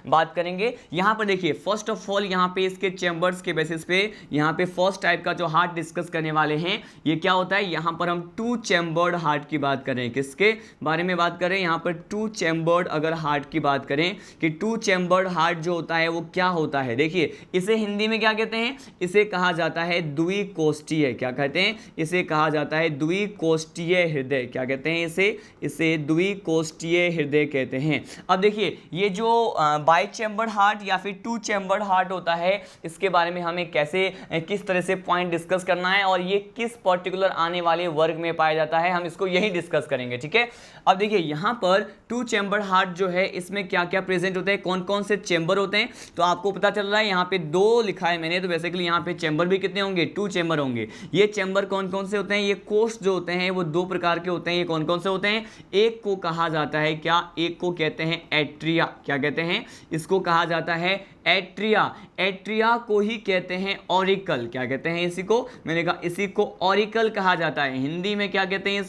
बात करेंगे। यहाँ पर देखिए, फर्स्ट ऑफ ऑल यहाँ पे इसके चैम्बर्स के बेसिस पे यहाँ पे फर्स्ट टाइप का जो हार्ट डिस्कस करने वाले हैं, ये क्या होता है, यहाँ पर हम 2 चैम्बर्ड हार्ट की बात करें। किसके बारे में बात करें, यहाँ पर 2 चैम्बर्ड अगर हार्ट की बात करें कि 2 चैम्बर्ड हार्ट जो होता है वो क्या होता है। देखिए, इसे हिंदी में क्या कहते हैं, इसे कहा जाता है द्विकोष्ठीय। क्या कहते हैं, इसे कहा जाता है द्विकोष्ठीय हृदय। क्या कहते हैं इसे द्विकोष्ठीय हृदय कहते हैं। अब देखिए, ये जो बाई चैम्बर्ड हार्ट या फिर 2 चैम्बर्ड हार्ट होता है, इसके बारे में हमें कैसे किस तरह से पॉइंट डिस्कस करना है और ये किस पर्टिकुलर आने वाले वर्ग में पाया जाता है, हम इसको यही डिस्कस करेंगे, ठीक है। अब देखिए, यहाँ पर 2 चैम्बर्ड हार्ट जो है इसमें क्या क्या प्रेजेंट होते हैं, कौन कौन से चैम्बर होते हैं, तो आपको पता चल रहा है यहाँ पे 2 लिखा है मैंने, तो बेसिकली यहाँ पे चैम्बर भी कितने होंगे, 2 चैम्बर होंगे। ये चैम्बर कौन कौन से होते हैं, ये कोष्ठ जो होते हैं वो 2 प्रकार के होते हैं। ये कौन कौन से होते हैं, एक को कहा जाता है क्या, एक को कहते हैं एट्रिया। क्या कहते हैं, इसको कहा जाता है एट्रिया। एट्रिया को ही कहते हैं ऑरिकल। क्या कहते हैं इसी को, मैंने कहा इसी को ऑरिकल कहा जाता है। हिंदी में क्या कहते हैं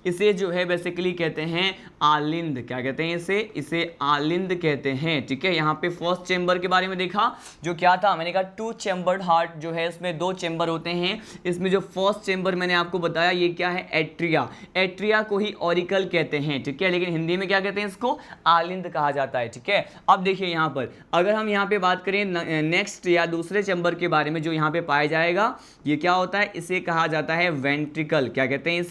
इसे जो है बेसिकली कहते हैं आलिंद। क्या कहते हैं इसे आलिंद कहते हैं, ठीक है। यहाँ पे फर्स्ट चैम्बर के बारे में देखा जो क्या था, मैंने कहा 2 चैम्बर्ड हार्ट जो है इसमें 2 चैम्बर होते हैं। इसमें जो फर्स्ट चैम्बर मैंने आपको बताया ये क्या है, एट्रिया। एट्रिया को ही ऑरिकल कहते हैं, ठीक है, लेकिन हिंदी में क्या कहते हैं, इसको आलिंद कहा जाता है, ठीक है। अब देखिए, यहाँ पर अगर हम यहाँ पे बात करें नेक्स्ट या दूसरे चैम्बर के बारे में जो यहाँ पे पाया जाएगा, ये क्या होता है, इसे कहा जाता है वेंट्रिकल। क्या कहते हैं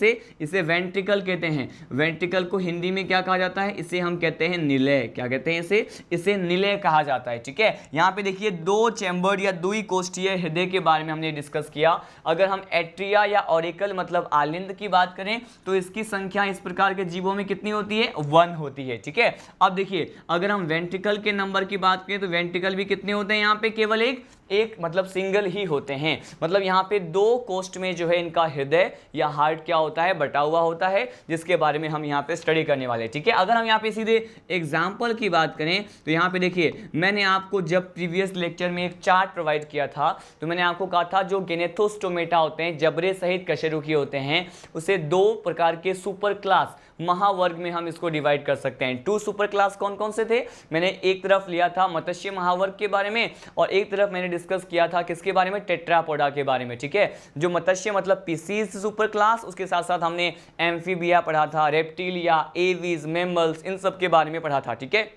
इसे वेंट्रिकल कहते हैं। वेंट्रिकल को हिंदी में क्या कहा जाता है, इसे हम कहते हैं निलय। क्या कहते हैं इसे निलय कहा जाता है, ठीक है। यहाँ पे देखिए 2 चैम्बर्ड या द्विकोष्ठीय हृदय के बारे में हमने डिस्कस किया। अगर हम एट्रिया या ऑरिकल मतलब आलिंद की बात करें तो इसकी संख्या इस प्रकार के जीवों में कितनी होती है, 1 होती है, ठीक है। अब देखिए, अगर हम वेंट्रिकल के नंबर की बात करें तो वेंट्रिकल भी कितने होते हैं, यहाँ पे केवल एक मतलब सिंगल ही होते हैं। मतलब यहाँ पे 2 कोष्ठ में जो है इनका हृदय या हार्ट क्या होता है, बटा हुआ होता है, जिसके बारे में हम यहाँ पे स्टडी करने वाले हैं, ठीक है। अगर हम यहाँ पे सीधे एग्जाम्पल की बात करें तो यहाँ पे देखिए, मैंने आपको जब प्रीवियस लेक्चर में एक चार्ट प्रोवाइड किया था तो मैंने आपको कहा था जो गेनेथोस्टोमेटा होते हैं, जबड़े सहित कशेरुकी होते हैं, उसे 2 प्रकार के सुपर क्लास महावर्ग में हम इसको डिवाइड कर सकते हैं। 2 सुपर क्लास कौन कौन से थे, मैंने एक तरफ लिया था मत्स्य महावर्ग के बारे में और एक तरफ मैंने डिस्कस किया था किसके बारे में, टेट्रापोडा के बारे में, ठीक है। जो मत्स्य मतलब पीसीज सुपर क्लास, उसके साथ साथ हमने एम्फीबिया पढ़ा था, रेप्टिलिया, एवीज, मैमल्स, इन सब के बारे में पढ़ा था, ठीक है।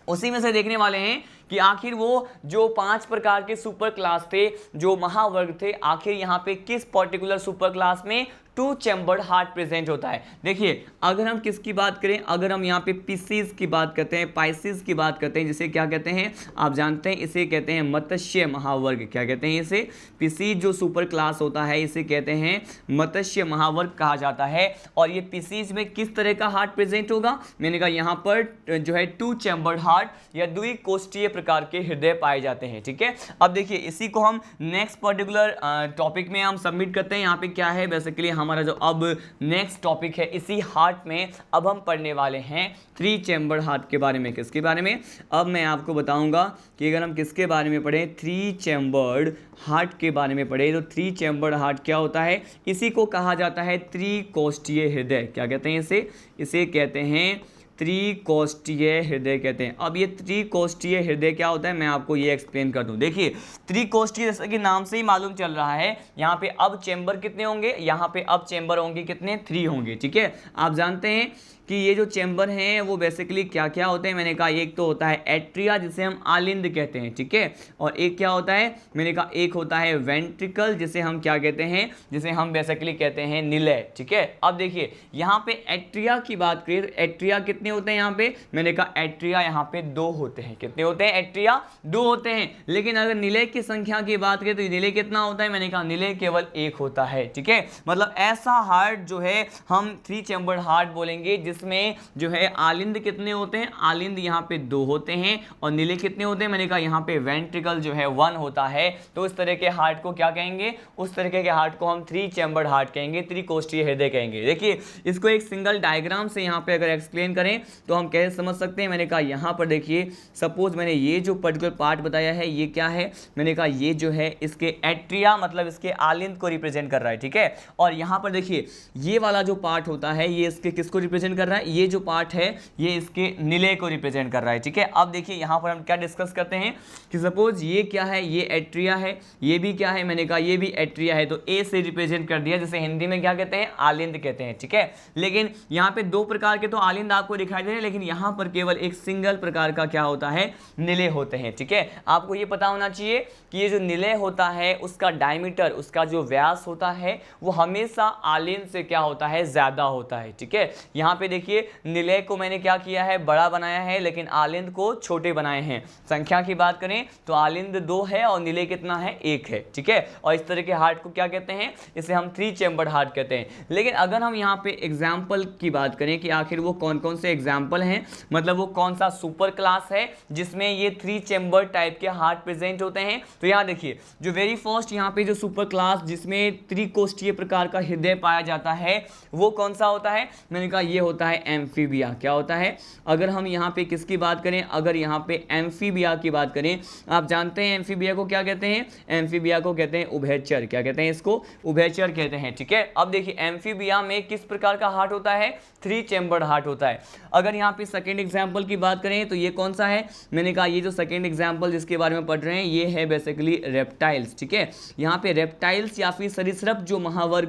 उसी में से देखने वाले हैं कि आखिर वो जो 5 प्रकार के सुपर क्लास थे, जो महावर्ग थे, आखिर यहाँ पे किस पर्टिकुलर सुपर क्लास में 2 चैम्बर्ड हार्ट प्रेजेंट होता है। देखिए, अगर हम किसकी बात करें, अगर हम यहाँ पे पीसीज की बात करते हैं, पाइसिस की बात करते हैं, जिसे क्या कहते हैं आप जानते हैं, इसे कहते हैं मत्स्य महावर्ग। क्या कहते हैं इसे, पीसीज जो सुपर क्लास होता है इसे कहते हैं मत्स्य महावर्ग कहा जाता है। और ये पीसीज में किस तरह का हार्ट प्रेजेंट होगा, मैंने कहा यहाँ पर जो है 2 चैम्बर्ड हार्ट या द्विकोष्ठीय प्रकार के हृदय पाए जाते हैं, ठीक है। अब देखिए, इसी को हम नेक्स्ट पर्टिकुलर टॉपिक में हम सबमिट करते हैं। यहाँ पे क्या है, बेसिकली हमारा जो अब नेक्स्ट टॉपिक है, इसी हार्ट में अब हम पढ़ने वाले हैं 3 चैम्बर्ड हार्ट के बारे में। किसके बारे में, अब मैं आपको बताऊंगा कि अगर हम किसके बारे में पढ़ें, 3 चैम्बर्ड हार्ट के बारे में पढ़े तो 3 चैम्बर्ड हार्ट क्या होता है, इसी को कहा जाता है त्रिकोष्ठीय हृदय। क्या कहते हैं इसे कहते हैं त्रिकोष्ठीय हृदय कहते हैं। अब ये त्रिकोष्ठीय हृदय क्या होता है, मैं आपको ये एक्सप्लेन कर दूं। देखिए, त्रिकोष्ठीय जैसा कि नाम से ही मालूम चल रहा है, यहाँ पे अब चैम्बर कितने होंगे, यहाँ पे अब चैम्बर होंगे कितने, 3 होंगे, ठीक है। आप जानते हैं कि ये जो चैम्बर हैं वो बेसिकली क्या क्या होते हैं, मैंने कहा एक तो होता है एट्रिया जिसे हम आलिंद कहते हैं, ठीक है, और एक क्या होता है, मैंने कहा एक होता है वेंट्रिकल जिसे हम क्या कहते हैं, जिसे हम बेसिकली कहते हैं निलय, ठीक है। अब देखिए, यहाँ पे एट्रिया की बात करें तो एट्रिया कितने होते हैं, यहाँ पे मैंने कहा एट्रिया यहाँ पे 2 होते हैं। कितने होते हैं, एट्रिया 2 होते हैं। लेकिन अगर निलय की संख्या की बात करें तो निलय कितना होता है, मैंने कहा निलय केवल 1 होता है, ठीक है। मतलब ऐसा हार्ट जो है हम 3 चैम्बर्ड हार्ट बोलेंगे जिसमें जिसमें जो है आलिंद कितने होते हैं, आलिंद यहाँ पे 2 होते हैं और नीले कितने होते हैं, मैंने कहा यहाँ पे वेंट्रिकल जो है 1 होता है। तो इस तरह के हार्ट को क्या कहेंगे, उस तरीके के हार्ट को हम 3 चैम्बर्ड हार्ट कहेंगे, त्रिकोष्ठीय हृदय कहेंगे। देखिए इसको एक सिंगल डायग्राम से यहाँ पे अगर एक्सप्लेन करें तो हम कैसे समझ सकते हैं। मैंने कहा यहाँ पर देखिए सपोज मैंने ये जो पर्टिकुलर पार्ट बताया है ये क्या है, मैंने कहा ये जो है इसके एट्रिया मतलब इसके आलिंद को रिप्रेजेंट कर रहा है, ठीक है। और यहाँ पर देखिए ये वाला जो पार्ट होता है ये इसके किसको रिप्रेजेंट कर रहा है, ये जो पार्ट है ये इसके निलय को रिप्रेजेंट कर रहा है, ठीक है। अब देखिए यहाँ पर हम क्या डिस्कस करते हैं कि सपोज ये क्या है, ये एट्रिया है, ये भी क्या है, मैंने कहा ये भी एट्रिया है, तो ए से रिप्रेजेंट कर दिया, जैसे हिंदी में क्या कहते हैं, आलिंद कहते हैं, ठीक है। लेकिन यहाँ पे 2 प्रकार के तो आलिंद आपको दिखाई दे रहे हैं, लेकिन यहाँ पर केवल एक सिंगल प्रकार का क्या होता है, निलय होते हैं, ठीक है। आपको ये पता होना चाहिए कि ये जो निलय होता है उसका डायमीटर, उसका जो व्यास होता है वो हमेशा आलिंद से क्या होता है, ज्यादा होता है, ठीक है। यहाँ पे देखिए निलय को मैंने क्या किया है, बड़ा बनाया है, लेकिन आलिंद को छोटे बनाए हैं। संख्या की बात करें तो आलिंद 2 है और निलय कितना है, 1 है, ठीक है। और इस तरह के हार्ट को क्या कहते हैं, इसे हम 3 चैम्बर्ड हार्ट कहते हैं। लेकिन अगर हम यहाँ पे एग्जाम्पल की बात करें कि आखिर वो कौन कौन से एग्जाम्पल हैं, मतलब वो कौन सा सुपर क्लास है जिसमें ये 3 चैम्बर टाइप के हार्ट प्रेजेंट होते हैं, तो यहाँ देखिए जो वेरी फर्स्ट यहाँ पे जो सुपर क्लास जिसमें त्रिकोष्ठीय प्रकार का हृदय पाया जाता है वो कौन सा होता है, मैंने कहा ये होता है एम्फीबिया। क्या होता है, अगर हम यहाँ पे किसकी बात करें, अगर यहाँ पे एम्फीबिया की बात करें, आप जानते हैं एम्फीबिया को क्या कहते हैं, एम्फीबिया को कहते हैं उभयचर। क्या कहते हैं इसको, उभयचर कहते हैं, ठीक है। अब देखिए एम्फीबिया में किस प्रकार का हार्ट होता है, 3 चैम्बर्ड हार्ट होता है। अगर यहाँ पे सेकेंड एग्जाम्पल की बात करें तो ये कौन सा है, मैंने कहा ये जो सेकेंड एग्जाम्पल जिसके बारे में पढ़ रहे हैं ये है बेसिकली रेप्टाइल्स, ठीक है। यहाँ पे रेप्टाइल्स या फिर सरीसृप जो महावर्ग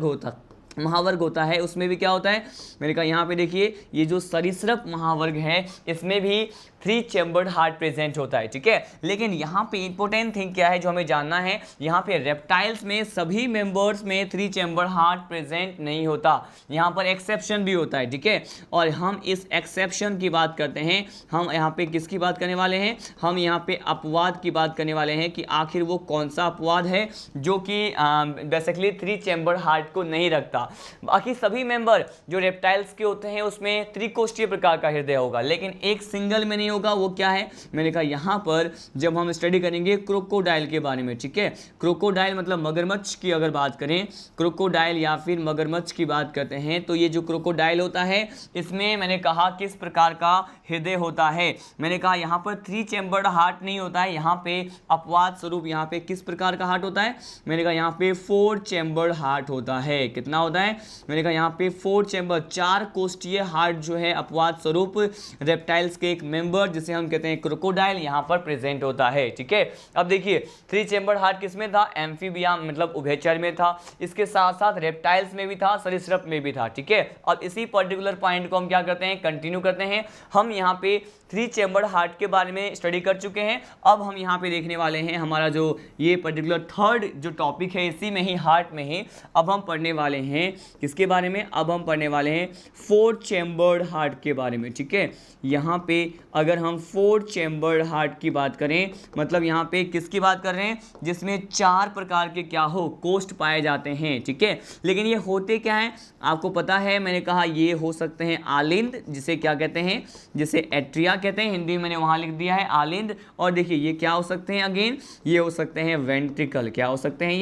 होता है उसमें भी क्या होता है, मैंने कहा यहाँ पे देखिए ये जो सरीसृप महावर्ग है इसमें भी 3 चैम्बर्ड हार्ट प्रेजेंट होता है, ठीक है। लेकिन यहाँ पे इंपॉर्टेंट थिंग क्या है जो हमें जानना है, यहाँ पे रेप्टाइल्स में सभी मेंबर्स में 3 चैम्बर्ड हार्ट प्रेजेंट नहीं होता, यहाँ पर एक्सेप्शन भी होता है, ठीक है। और हम इस एक्सेप्शन की बात करते हैं, हम यहाँ पे किसकी बात करने वाले हैं, हम यहाँ पे अपवाद की बात करने वाले हैं कि आखिर वो कौन सा अपवाद है जो कि बेसिकली 3 चैम्बर्ड हार्ट को नहीं रखता। बाकी सभी मेंबर जो रेप्टाइल्स के होते हैं उसमें त्रिकोष्ठीय प्रकार का हृदय होगा, लेकिन एक सिंगल में नहीं होगा। वो क्या है, मैंने कहा यहाँ पर जब हम स्टडी करेंगे क्रोकोडाइल के बारे में, ठीक है। क्रोकोडाइल मतलब मगरमच्छ की अगर बात करें, क्रोकोडाइल या फिर मगरमच्छ की बात करते हैं तो ये जो क्रोकोडाइल होता है इसमें मैंने कहा किस प्रकार का हृदय होता है, मैंने कहा यहाँ पर 3 चैम्बर्ड हार्ट नहीं होता है, यहाँ पे अपवाद स्वरूप यहाँ पे किस प्रकार का हार्ट होता है, मैंने कहा यहाँ पे 4 चैम्बर्ड हार्ट होता है। कितना होता है, मैंने कहा यहाँ पे 4 चैम्बर 4 कोष्ठीय हार्ट जो है अपवाद स्वरूप रेप्टाइल्स के एक मेंबर जिसे हम कहते हैं क्रोकोडाइल यहाँ पर प्रेजेंट होता है, ठीक है। अब देखिए 3 चैम्बर हार्ट किसमें था, एम्फीबिया मतलब उभयचर में था, इसके साथ साथ रेप्टाइल्स में भी था, सरीसृप में भी था, ठीक है। अब इसी पर्टिकुलर पॉइंट को हम क्या करते हैं, कंटिन्यू करते हैं। हम यहाँ पे 3 चैम्बर हार्ट के बारे में स्टडी कर चुके हैं, अब हम यहाँ पे देखने वाले हैं हमारा जो ये पर्टिकुलर थर्ड जो टॉपिक है इसी में ही हार्ट में ही अब हम पढ़ने वाले हैं किसके बारे में, अब हम पढ़ने वाले हैं 4 चैम्बर्ड हार्ट के बारे में, ठीक है। यहाँ पे अगर हम 4 चैम्बर्ड हार्ट की बात करें मतलब यहाँ पे किसकी बात कर रहे हैं, जिसमें 4 प्रकार के क्या हो कोष्ठ पाए जाते हैं, ठीक है। लेकिन ये होते क्या हैं आपको पता है, मैंने कहा ये हो सकते हैं आलिंद जिसे क्या कहते हैं, जिसे एट्रिया कहते हैं, हिंदी में मैंने वहाँ लिख दिया है आलिंद। और देखिए ये क्या हो सकते हैं, अगेन ये हो सकते हैं वेंट्रिकल। क्या हो सकते हैं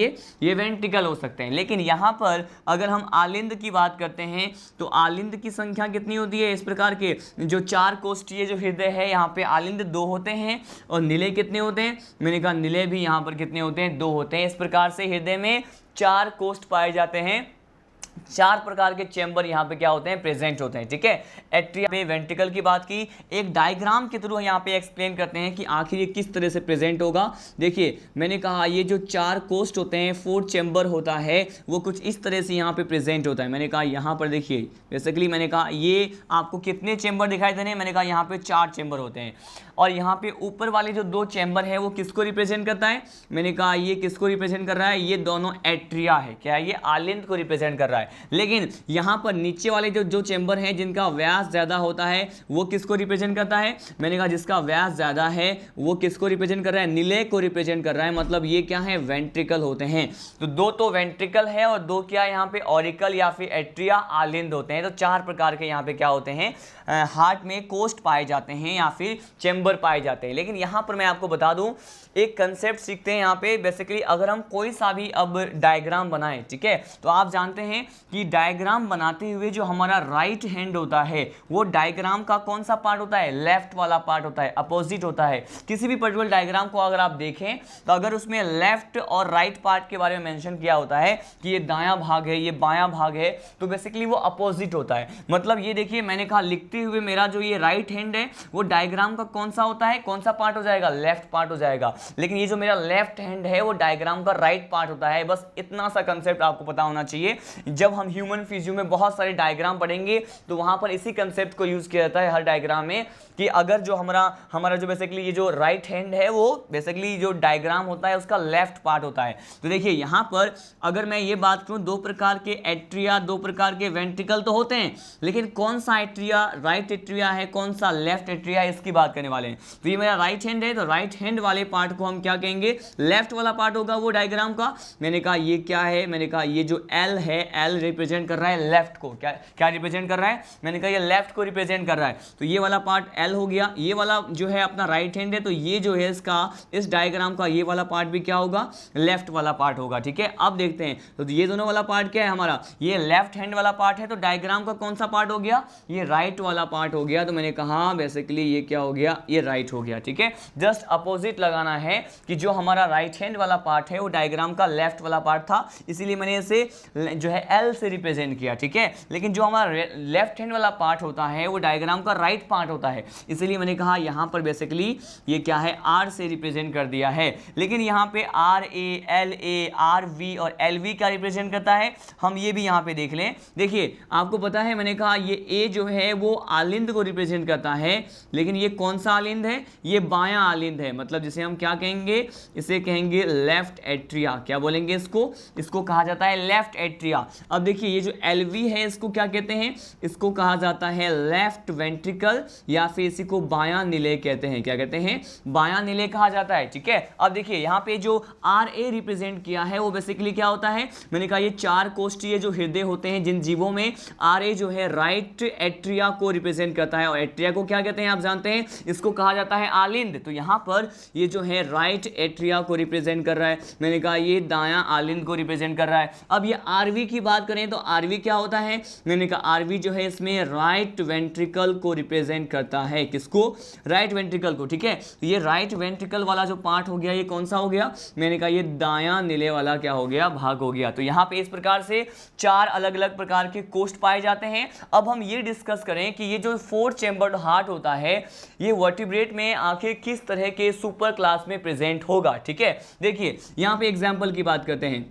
ये वेंट्रिकल हो सकते हैं। लेकिन यहाँ पर अगर हम आलिंद की बात करते हैं तो आलिंद की संख्या कितनी होती है, इस प्रकार के जो 4 कोष्ठीय जो हृदय है यहाँ पे आलिंद 2 होते हैं और निलय कितने होते हैं, मैंने कहा निलय भी यहाँ पर कितने होते हैं, 2 होते हैं। इस प्रकार से हृदय में 4 कोष्ठ पाए जाते हैं, 4 प्रकार के चैम्बर यहाँ पे क्या होते हैं, प्रेजेंट होते हैं, ठीक है। एट्रिया पे वेंट्रिकल की बात की, एक डायग्राम के थ्रू यहाँ पे एक्सप्लेन करते हैं कि आखिर ये किस तरह से प्रेजेंट होगा। देखिए मैंने कहा ये जो 4 कोष्ठ होते हैं 4 चैम्बर होता है वो कुछ इस तरह से यहाँ पे प्रेजेंट होता है। मैंने कहा यहाँ पर देखिए बेसिकली मैंने कहा ये आपको कितने चैम्बर दिखाई दे रहे हैं, मैंने कहा यहाँ पे 4 चैम्बर होते हैं। और यहाँ पे ऊपर वाले जो दो चैम्बर है वो किसको रिप्रेजेंट करता है? मैंने कहा ये किसको रिप्रेजेंट कर रहा है? ये दोनों एट्रिया है, क्या है? ये आलिंद को रिप्रेजेंट कर रहा है। लेकिन यहाँ पर नीचे वाले जो चैम्बर हैं जिनका व्यास ज़्यादा होता है वो किसको रिप्रेजेंट करता है? मैंने कहा जिसका व्यास ज़्यादा है वो किसको रिप्रेजेंट कर रहा है? निलय को रिप्रेजेंट कर रहा है। मतलब ये क्या है? वेंट्रिकल होते हैं। तो दो तो वेंट्रिकल है और दो क्या यहाँ पे ऑरिकल या फिर एट्रिया आलिंद होते हैं। तो चार प्रकार के यहाँ पे क्या होते हैं? हार्ट में कोष्ठ पाए जाते हैं या फिर चैम्बर पाए जाते हैं। लेकिन यहाँ पर मैं आपको बता दूं एक कंसेप्ट सीखते हैं यहाँ पे। बेसिकली अगर हम कोई सा भी अब डायग्राम बनाएं, ठीक है, तो आप जानते हैं कि डायग्राम बनाते हुए जो हमारा राइट हैंड होता है वो डायग्राम का कौन सा पार्ट होता है? लेफ्ट वाला पार्ट होता है, अपोजिट होता है। किसी भी पर्टिकुलर डायग्राम को अगर आप देखें तो अगर उसमें लेफ्ट और राइट पार्ट के बारे में मेंशन किया होता है कि ये दायां भाग है, ये बायां भाग है, तो बेसिकली वो अपोजिट होता है। मतलब ये देखिए, मैंने कहा लिखते हुए मेरा जो ये राइट हैंड है वो डायग्राम का कौन सा होता है? कौन सा पार्ट हो जाएगा? लेफ्ट पार्ट हो जाएगा। लेकिन ये जो मेरा लेफ्ट हैंड है वो डायग्राम का राइट पार्ट होता है। बस इतना सा कंसेप्ट आपको पता होना चाहिए। जब हम ह्यूमन फिजियो में बहुत सारे डायग्राम पढ़ेंगे तो वहां पर इसी कंसेप्ट को यूज किया जाता है हर डायग्राम में, कि अगर जो हमारा जो बेसिकली ये जो राइट हैंड है वो बेसिकली जो डायग्राम होता है उसका लेफ्ट पार्ट होता है। तो देखिए यहाँ पर अगर मैं ये बात करूं, दो प्रकार के एट्रिया, दो प्रकार के वेंट्रिकल तो होते हैं, लेकिन कौन सा एट्रिया राइट एट्रिया है, कौन सा लेफ्ट एट्रिया है, इसकी बात करने वाले हैं। तो ये मेरा राइट हैंड है, तो राइट हैंड वाले पार्ट को हम क्या कहेंगे? लेफ्ट वाला पार्ट होगा वो डायग्राम का। मैंने कहा ये क्या है? मैंने कहा ये जो एल है, एल रिप्रेजेंट कर रहा है लेफ्ट को। क्या रिप्रेजेंट कर रहा है? मैंने कहा ये लेफ्ट को रिप्रेजेंट कर रहा है। तो ये वाला पार्ट एल हो गया। ये वाला जो है अपना राइट हैंड है, तो ये जो है इसका, इस डायग्राम का ये वाला पार्ट भी क्या होगा? लेफ्ट वाला पार्ट होगा। ठीक है, अब देखते हैं तो ये दोनों वाला पार्ट क्या है हमारा? ये लेफ्ट हैंड वाला पार्ट है, तो डायग्राम का कौन सा पार्ट हो गया? ये राइट वाला पार्ट हो गया। तो मैंने कहा बेसिकली ये क्या हो गया? ये राइट हो गया। ठीक है, जस्ट अपोजिट लगाना है कि जो हमारा राइट हैंड वाला पार्ट है वो डायग्राम का लेफ्ट वाला पार्ट था, इसीलिए मैंने इसे जो है एल से रिप्रेजेंट किया। ठीक है, लेकिन जो हमारा लेफ्ट हैंड वाला पार्ट होता है वो डायग्राम का राइट पार्ट होता है, इसीलिए मैंने कहा यहां पर बेसिकली ये क्या है? आर से रिप्रेजेंट कर दिया है। लेकिन यहां पे R A, L A, R V और एल वी क्या रिप्रेजेंट करता है? हम ये भी यहां पे देख लें। देखिए आपको पता है, मैंने कहा ये ए जो है वो आलिंद को रिप्रेजेंट करता है, लेकिन ये कौन सा आलिंद है? ये बायां आलिंद है। मतलब जिसे हम क्या कहेंगे? इसे कहेंगे लेफ्ट एट्रिया। क्या बोलेंगे इसको? इसको कहा जाता है लेफ्ट एट्रिया। अब देखिए ये जो एलवी है इसको क्या कहते हैं? इसको कहा जाता है लेफ्ट वेंट्रिकल, या फिर इसी को बायां निलय कहते हैं। क्या कहते हैं? बायां निलय कहा जाता है। ठीक है, अब देखिए यहाँ पे जो आर ए रिप्रेजेंट किया है वो बेसिकली क्या होता है? मैंने कहा ये चार कोष्ठीय जो हृदय होते हैं जिन जीवों में, आर ए जो है राइट एट्रिया को रिप्रेजेंट करता है। और एट्रिया को क्या कहते हैं आप जानते हैं? इसको कहा जाता है आलिंद। तो यहाँ पर ये जो है राइट एट्रिया को रिप्रेजेंट कर रहा है। मैंने कहा ये दायां आलिंद को रिप्रेजेंट कर रहा है। अब ये आरवी की बात करें तो आरवी क्या होता है? मैंने कहा आरवी जो है इसमें राइट वेंट्रिकल को रिप्रेजेंट करता है। किसको? राइट वेंट्रिकल को। ठीक है, तो ये राइट वेंट्रिकल वाला जो पार्ट हो गया ये कौन सा हो गया? मैंने कहा ये दायां निलय वाला क्या हो गया? भाग हो गया। तो यहाँ पे इस प्रकार से चार अलग अलग प्रकार के कोष्ठ पाए जाते हैं। अब हम ये डिस्कस करें कि ये जो 4 चैम्बर्ड हार्ट होता है ये वर्टिब्रेट में आखिर किस तरह के सुपर क्लास में प्रेजेंट होगा। ठीक है, देखिए यहाँ पे एग्जाम्पल की बात करते हैं।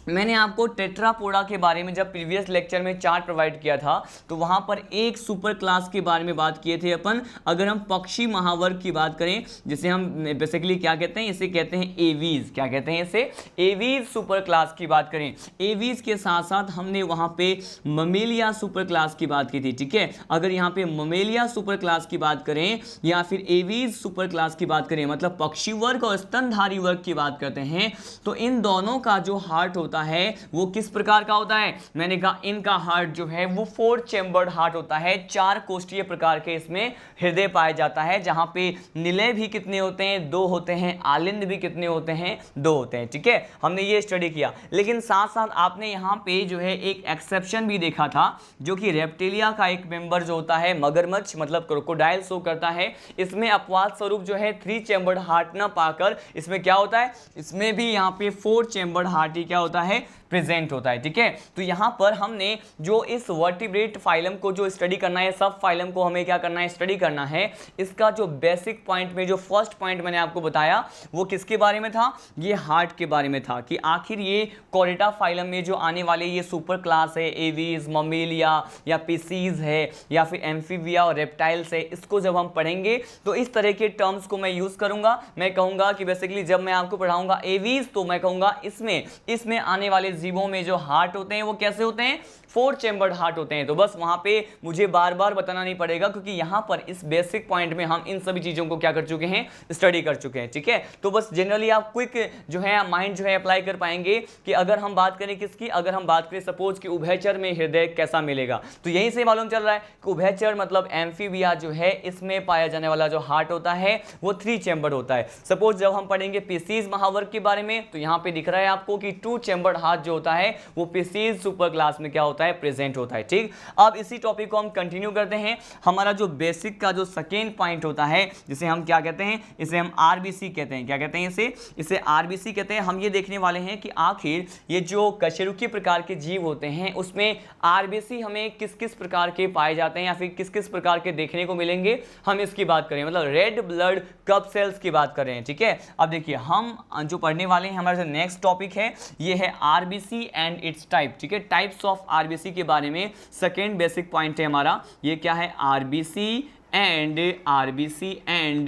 मैंने आपको टेट्रापोडा के बारे में जब प्रीवियस लेक्चर में चार्ट प्रोवाइड किया था तो वहां पर एक सुपर क्लास के बारे में बात किए थे अपन। अगर हम पक्षी महावर्ग की बात करें, जिसे हम बेसिकली क्या कहते हैं? इसे कहते हैं एवीज। क्या कहते हैं इसे? एवीज सुपर क्लास की बात करें। एवीज के साथ साथ हमने वहां पे ममेलिया सुपर क्लास की बात की थी। ठीक है, अगर यहाँ पे ममेलिया सुपर क्लास की बात करें या फिर एवीज सुपर क्लास की बात करें, मतलब पक्षी वर्ग और स्तनधारी वर्ग की बात करते हैं, तो इन दोनों का जो हार्ट होता है वो किस प्रकार का होता है? मैंने कहा इनका हार्ट जो है वो 4 चैम्बर्ड हार्ट होता है। 4 कोष्ठीय प्रकार के इसमें हृदय पाया जाता है, जहां पे निलय भी कितने होते हैं? 2 होते हैं। आलिंद भी कितने होते हैं? 2 होते हैं। ठीक है, हमने ये स्टडी किया। लेकिन साथ साथ आपने यहाँ पे जो है एक एक्सेप्शन भी देखा था, जो कि रेप्टिलिया का एक मेंबर जो होता है मगरमच्छ मतलब क्रोकोडाइल शो करता है। इसमें अपवाद स्वरूप जो है 3 चैम्बर्ड हार्ट न पाकर इसमें क्या होता है? इसमें भी यहाँ पे 4 चैम्बर्ड हार्ट ही क्या होता है? है, प्रेजेंट होता है। ठीक है, तो यहाँ पर हमने जो इस वर्टिब्रेट फाइलम को जो स्टडी करना है, सब फाइलम को हमें क्या करना है, स्टडी करना है। इसका जो बेसिक पॉइंट में जो फर्स्ट पॉइंट मैंने आपको बताया वो किसके बारे में था, ये हार्ट के बारे में था, कि आखिर ये कॉरिडा फाइलम में जो आने वाले ये सुपर क्लास है, एवीज, ममेलिया या पीसीज है या फिर एम्फीबिया और रेप्टाइल्स है, इसको जब हम पढ़ेंगे तो इस तरह के टर्म्स को मैं यूज करूंगा। मैं कहूंगा कि बेसिकली जब मैं आपको पढ़ाऊंगा एवीज तो मैं कहूंगा इसमें आने वाले जीवों में जो हार्ट होते हैं वो कैसे होते हैं, 4 चैम्बर्ड हार्ट होते हैं। तो बस वहां पे मुझे बार बार बताना नहीं पड़ेगा, क्योंकि यहां पर इस बेसिक पॉइंट में हम इन सभी चीजों को क्या कर चुके हैं, स्टडी कर चुके हैं। ठीक है, तो बस जनरली आप क्विक जो है माइंड जो है अप्लाई कर पाएंगे कि अगर हम बात करें किसकी, अगर हम बात करें सपोज कि उभयचर में हृदय कैसा मिलेगा, तो यहीं से मालूम चल रहा है कि उभयचर मतलब एम्फीबिया जो है, इसमें पाया जाने वाला जो हार्ट होता है वो 3 चैम्बर्ड होता है। सपोज जब हम पढ़ेंगे पीसीज महावर्ग के बारे में, तो यहाँ पे दिख रहा है आपको कि 2 चैम्बर्ड हार्ट जो होता है वो पीसीज सुपर क्लास में क्या होता है, प्रेजेंट होता है। ठीक, अब इसी टॉपिक को हम कंटिन्यू करते हैं। हमारा जो बेसिक का जो सेकेंड पॉइंट होता है, जिसे हम क्या कहते हैं, इसे हम आरबीसी कहते हैं। क्या कहते हैं इसे आरबीसी कहते हैं। हम ये देखने वाले हैं कि आखिर ये जो कशेरुकी प्रकार के जीव होते हैं उसमें आरबीसी हमें किस किस प्रकार के पाए जाते हैं या फिर किस किस प्रकार के देखने को मिलेंगे, हम इसकी बात करें, मतलब रेड ब्लड कप सेल्स की बात कर रहे हैं। ठीक है, अब देखिए हम जो पढ़ने वाले हैं, हमारा जो नेक्स्ट टॉपिक है ये है आरबीसी एंड इट्स टाइप। ठीक है, टाइप्स ऑफ आरबीसी के बारे में सेकेंड बेसिक पॉइंट है हमारा, ये क्या है, RBC and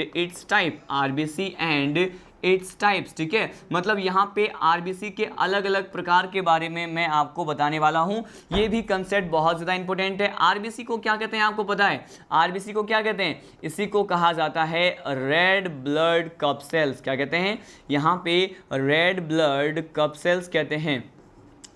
it's type, RBC and its types. ठीक है, मतलब यहाँ पे आरबीसी के अलग अलग प्रकार के बारे में मैं आपको बताने वाला हूँ। ये भी कंसेप्ट बहुत ज़्यादा इंपॉर्टेंट है। आरबीसी को क्या कहते हैं आपको पता है, आरबीसी को क्या कहते हैं, इसी को कहा जाता है रेड ब्लड कप सेल्स। क्या कहते हैं, यहाँ पे रेड ब्लड कप सेल्स कहते हैं।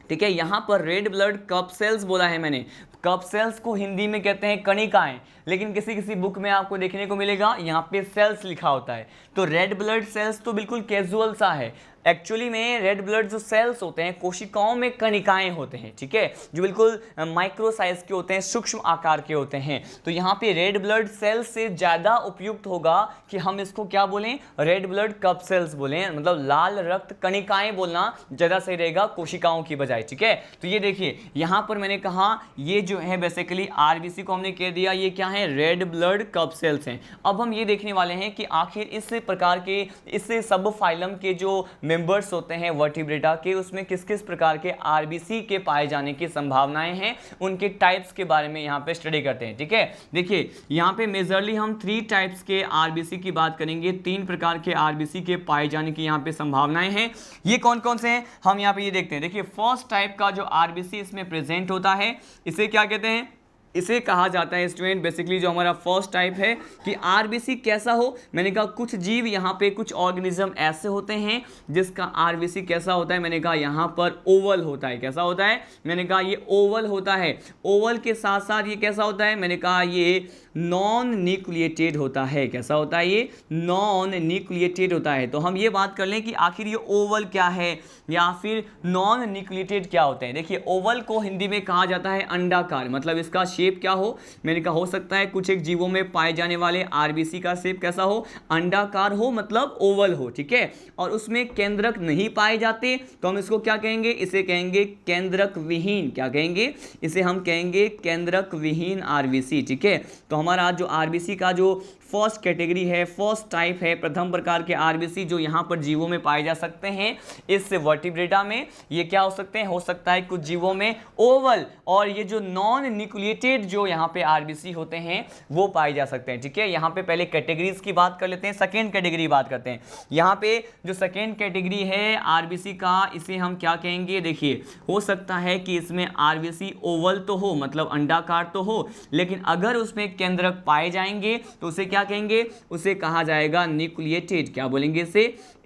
ठीक है, यहाँ पर रेड ब्लड कप सेल्स बोला है मैंने, कप सेल्स को हिंदी में कहते हैं कणिकाएं, लेकिन किसी किसी बुक में आपको देखने को मिलेगा यहाँ पे सेल्स लिखा होता है। तो रेड ब्लड सेल्स तो बिल्कुल कैजुअल सा है, एक्चुअली में रेड ब्लड जो सेल्स होते हैं कोशिकाओं में कणिकाएं होते हैं। ठीक है, जो बिल्कुल माइक्रो साइज के होते हैं, सूक्ष्म आकार के होते हैं। तो यहाँ पे रेड ब्लड सेल्स से ज़्यादा उपयुक्त होगा कि हम इसको क्या बोलें, रेड ब्लड कप सेल्स बोलें, मतलब लाल रक्त कणिकाएं बोलना ज़्यादा सही रहेगा कोशिकाओं की बजाय। ठीक है, तो ये देखिए यहाँ पर मैंने कहा ये जो है बेसिकली आरबीसी को हमने कह दिया ये क्या है, रेड ब्लड कप सेल्स हैं। अब हम ये देखने वाले हैं कि आखिर इस प्रकार के इस सब फाइलम के जो मेंबर्स होते हैं वर्टिब्रेटा के, उसमें किस किस प्रकार के आरबीसी के पाए जाने की संभावनाएं हैं, उनके टाइप्स के बारे में यहाँ पे स्टडी करते हैं। ठीक है, देखिए यहाँ पे मेजरली हम 3 टाइप्स के आरबीसी की बात करेंगे, 3 प्रकार के आरबीसी के पाए जाने की यहाँ पे संभावनाएं हैं। ये कौन कौन से हैं, हम यहाँ पे ये देखते हैं। देखिए फर्स्ट टाइप का जो आरबीसी इसमें प्रेजेंट होता है, इसे क्या कहते हैं, इसे कहा जाता है स्टूडेंट बेसिकली जो हमारा फर्स्ट टाइप है कि आरबीसी कैसा हो। मैंने कहा कुछ जीव यहाँ पे कुछ ऑर्गेनिज्म ऐसे होते हैं जिसका आरबीसी कैसा होता है, मैंने कहा यहाँ पर ओवल होता है। कैसा होता है, मैंने कहा ये ओवल होता है। ओवल के साथ साथ ये कैसा होता है, मैंने कहा ये नॉन न्यूक्लिएटेड होता है। कैसा होता है, ये नॉन न्यूक्लिएटेड होता है। तो हम ये बात कर लें कि आखिर ये ओवल क्या है या फिर नॉन न्यूक्लिएटेड क्या होते हैं। देखिए ओवल को हिंदी में कहा जाता है अंडाकार, मतलब इसका शेप क्या हो, मैंने कहा हो सकता है कुछ एक जीवों में पाए जाने वाले आरबीसी का शेप कैसा हो, अंडाकार हो, मतलब ओवल हो। ठीक है, और उसमें केंद्रक नहीं पाए जाते तो हम इसको क्या कहेंगे, इसे कहेंगे केंद्रक विहीन। क्या कहेंगे, इसे हम कहेंगे केंद्रक विहीन आरबीसी। ठीक है, तो हमारा जो आरबीसी का जो फर्स्ट कैटेगरी है, फर्स्ट टाइप है, प्रथम प्रकार के आरबीसी जो यहाँ पर जीवों में पाए जा सकते हैं इस वर्टिब्रेटा में, ये क्या हो सकते हैं, हो सकता है कुछ जीवों में ओवल और ये जो नॉन न्यूक्लिएटेड जो यहाँ पे आरबीसी होते हैं वो पाए जा सकते हैं। ठीक है, यहाँ पे पहले कैटेगरीज की बात कर लेते हैं, सेकेंड कैटेगरी बात करते हैं। यहाँ पे जो सेकेंड कैटेगरी है आरबीसी का, इसे हम क्या कहेंगे, देखिए हो सकता है कि इसमें आरबीसी ओवल तो हो, मतलब अंडाकार तो हो, लेकिन अगर उसमें केंद्रक पाए जाएंगे तो उसे क्या कहेंगे, उसे कहा जाएगा न्यूक्लिएटेड। क्या बोलेंगे,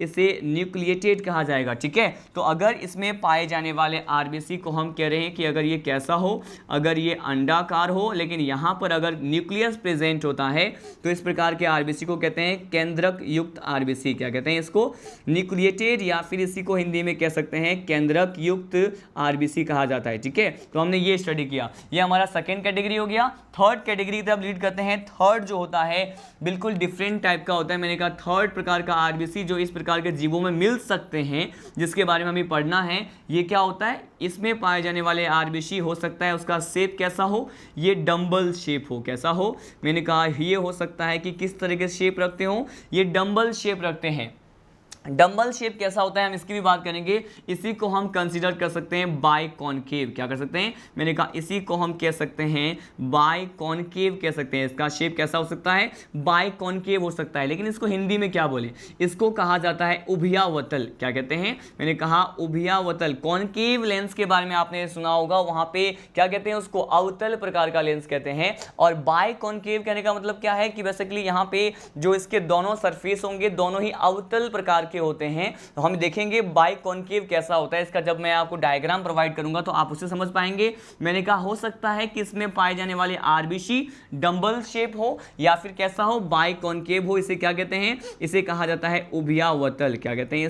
इसे न्यूक्लिएटेड कहा जाएगा। ठीक है, तो अगर इसमें पाए जाने वाले आरबीसी को हम कह रहे हैं कि अगर ये कैसा हो, अगर ये अंडाकार हो लेकिन यहाँ पर अगर न्यूक्लियस प्रेजेंट होता है तो इस प्रकार के आरबीसी को कहते हैं केंद्रक युक्त आरबीसी। क्या कहते हैं इसको, न्यूक्लिएटेड, या फिर इसी को हिंदी में कह सकते हैं केंद्रक युक्त आरबीसी कहा जाता है। ठीक है, तो हमने ये स्टडी किया, ये हमारा सेकेंड कैटेगरी हो गया। थर्ड कैटेगरी की तरफ लीड करते हैं। थर्ड जो होता है बिल्कुल डिफरेंट टाइप का होता है। मैंने कहा थर्ड प्रकार का आरबीसी जो इस प्रकार के जीवों में मिल सकते हैं, जिसके बारे में हमें पढ़ना है, ये क्या होता है, इसमें पाए जाने वाले आरबीसी हो सकता है उसका शेप कैसा हो, ये डंबल शेप हो। कैसा हो, मैंने कहा ये हो सकता है कि किस तरीके से शेप रखते हो, ये डंबल शेप रखते हैं। डंबल शेप कैसा होता है हम इसकी भी बात करेंगे। इसी को हम कंसीडर कर सकते हैं बाई कॉनकेव। क्या कर सकते हैं, मैंने कहा इसी को हम कह सकते हैं बाई कॉनकेव कह सकते हैं। इसका शेप कैसा हो सकता है, बाई कॉनकेव हो सकता है। लेकिन इसको हिंदी में क्या बोले, इसको कहा जाता है उभयावतल। क्या कहते हैं, मैंने कहा उभयावतल। कॉनकेव लेंस के बारे में आपने सुना होगा, वहां पे क्या कहते हैं उसको, अवतल प्रकार का लेंस कहते हैं। और बाई कॉनकेव कहने का मतलब क्या है कि बेसिकली यहाँ पे जो इसके दोनों सरफेस होंगे दोनों ही अवतल प्रकार होते हैं। तो हम देखेंगे बाई कॉनकेव कैसा होता है। इसका जब मैं आपको डायग्राम प्रोवाइड करूंगा तो आप उसे समझ पाएंगे। मैंने कहा हो सकता है कि इसमें पाए जाने वाले आरबीसी डंबल शेप हो या फिर कैसा हो, बाई कॉनकेव हो। इसे क्या कहते हैं, इसे कहा जाता है उभयावतल। क्या कहते हैं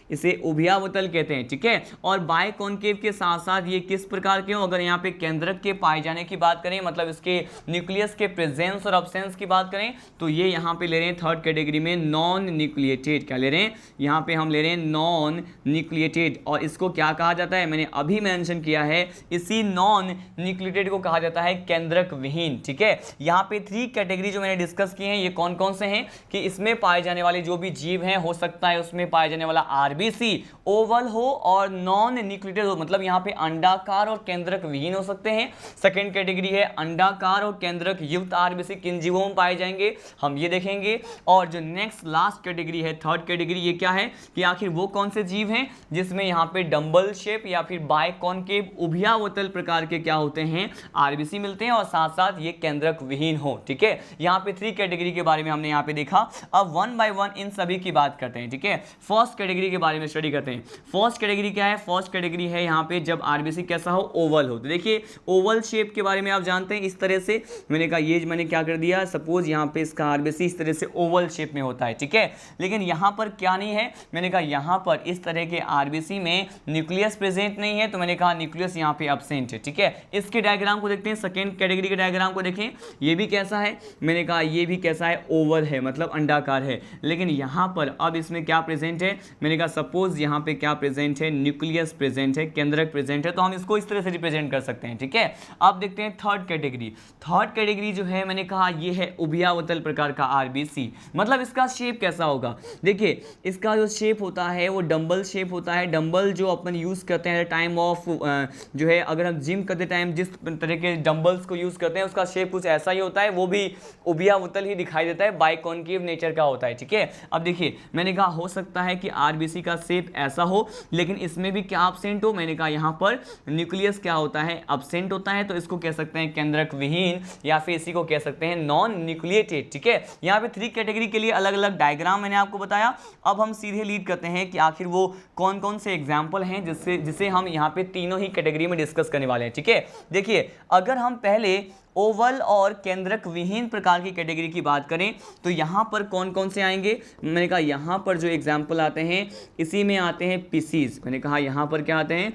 इसे उभयावतल कहते हैं। ठीक है, और बाई कॉनकेव के साथ साथ ये किस प्रकार के हो, अगर यहाँ पे केंद्रक के पाए जाने की बात करें, मतलब इसके न्यूक्लियस के प्रेजेंस और अब्सेंस की बात करें, तो ये यहाँ पे ले रहे हैं थर्ड कैटेगरी में नॉन न्यूक्लिएटेड। क्या ले रहे हैं, यहाँ पे हम ले रहे हैं नॉन न्यूक्लिएटेड। और इसको क्या कहा जाता है, मैंने अभी मेंशन किया है, इसी नॉन न्यूक्लिएटेड को कहा जाता है केंद्रक विहीन। ठीक है, यहाँ पे 3 कैटेगरी जो मैंने डिस्कस किए हैं ये कौन कौन से हैं कि इसमें पाए जाने वाले जो भी जीव हैं, हो सकता है उसमें पाए जाने वाला आरबीसी ओवल हो और नॉन न्यूक्लिएटेड हो, मतलब यहाँ पे अंडाकार और केंद्रक विहीन हो सकते हैं। सेकेंड कैटेगरी है अंडाकार और केंद्रक युक्त आरबीसी किन जीवों में पाए जाएंगे, हम ये देखेंगे। और जो नेक्स्ट लास्ट कैटेगरी है, थर्ड कैटेगरी, ये क्या है कि आखिर वो कौन से जीव हैं जिसमें यहाँ पे डंबल शेप या फिर बाई कॉनकेव उभयावतल प्रकार के क्या होते हैं, आरबीसी मिलते हैं और साथ साथ ये केंद्रक विहीन हो। ठीक है, यहाँ पे 3 कैटेगरी के बारे में हमने यहाँ पे देखा। अब 1 बाय 1 इन सभी की बात करते हैं। ठीक है, फर्स्ट कैटेगरी के बारे में स्टडी करते हैं। फर्स्ट कैटेगरी क्या है, फर्स्ट कैटेगरी है यहाँ पे जब आरबीसी कैसा हो, ओवल हो। तो देखिए ओवल शेप के बारे में आप जानते हैं, इस तरह से मैंने कहा ये मैंने क्या कर दिया, सपोज यहाँ पे इसका आरबीसी इस तरह से ओवल शेप में होता है। ठीक है, लेकिन यहाँ पर क्या नहीं है, मैंने कहा यहाँ पर इस तरह के आरबीसी में न्यूक्लियस प्रेजेंट नहीं है, तो मैंने कहा न्यूक्लियस यहाँ पे एब्सेंट है। ठीक है, इसके डायग्राम को देखते हैं, सेकेंड कैटेगरी के डायग्राम को देखें, ये भी कैसा है, मैंने कहा ये भी कैसा है, ओवल है, मतलब अंडाकार है। लेकिन यहाँ पर अब इसमें क्या प्रेजेंट है, मैंने कहा सपोज यहाँ पे क्या प्रेजेंट है, न्यूक्लियस प्रेजेंट है, केंद्रक प्रेजेंट है, तो हम इसको इस तरह से रिप्रेजेंट कर सकते हैं। ठीक है, अब देखते हैं थर्ड कैटेगरी। थर्ड कैटेगरी जो है मैंने कहा ये है उभयावतल प्रकार का आरबीसी, मतलब इसका शेप कैसा होगा, देखिए इसका जो शेप होता है वो डंबल शेप होता है। डंबल जो अपन यूज़ करते हैं टाइम ऑफ जो है, अगर हम जिम करते टाइम जिस तरह के डंबल्स को यूज़ करते हैं उसका शेप कुछ ऐसा ही होता है, वो भी उभयावतल ही दिखाई देता है, बाई कॉनकेव नेचर का होता है। ठीक है, अब देखिए मैंने कहा हो सकता है कि आरबीसी का शेप ऐसा हो, लेकिन इसमें भी क्या एब्सेंट हो, मैंने कहा यहाँ पर न्यूक्लियस क्या होता है, एब्सेंट होता है, तो इसको कह सकते हैं केंद्रक विहीन या फिर इसी को कह सकते हैं नॉन न्यूक्लिएटेड। ठीक है, यहाँ पे 3 कैटेगरी के लिए अलग अलग डायग्राम मैंने आपको बताया। अब हम सीधे लीड करते हैं कि आखिर वो कौन कौन से एग्जाम्पल हैं जिसे हम यहाँ पे तीनों ही कैटेगरी में डिस्कस करने वाले हैं। ठीक है, देखिए अगर हम पहले ओवल और केंद्रक विहीन प्रकार की कैटेगरी की बात करें तो यहाँ पर कौन कौन से आएंगे, मैंने कहा यहाँ पर जो एग्जाम्पल आते हैं इसी में आते हैं पिसीज। मैंने कहा यहाँ पर क्या आते हैं,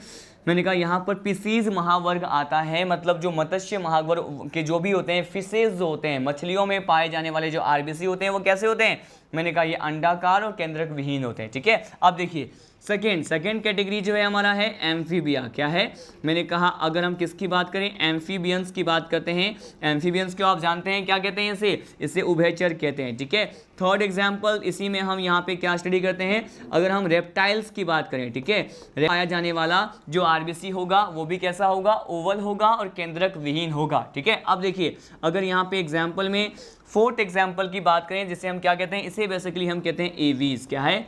मैंने कहा यहाँ पर पिसीज महावर्ग आता है, मतलब जो मत्स्य महावर्ग के जो भी होते हैं, फिशेज जो होते हैं, मछलियों में पाए जाने वाले जो आरबीसी होते हैं वो कैसे होते हैं, मैंने कहा ये अंडाकार और केंद्रक विहीन होते हैं। ठीक है, अब देखिए सेकेंड कैटेगरी जो है हमारा है एम्फीबिया। क्या है, मैंने कहा अगर हम किसकी बात करें, एम्फीबियंस की बात करते हैं। एम्फीबियंस को आप जानते हैं क्या कहते हैं, इसे उभयचर कहते हैं। ठीक है, थर्ड एग्जाम्पल इसी में हम यहाँ पे क्या स्टडी करते हैं, अगर हम रेप्टाइल्स की बात करें। ठीक है, पाया जाने वाला जो आरबीसी होगा वो भी कैसा होगा, ओवल होगा और केंद्रक विहीन होगा। ठीक है, अब देखिए अगर यहाँ पे एग्जाम्पल में फोर्थ एग्जाम्पल की बात करें जिसे हम क्या कहते हैं, इसे बेसिकली हम कहते हैं एवीज। क्या है,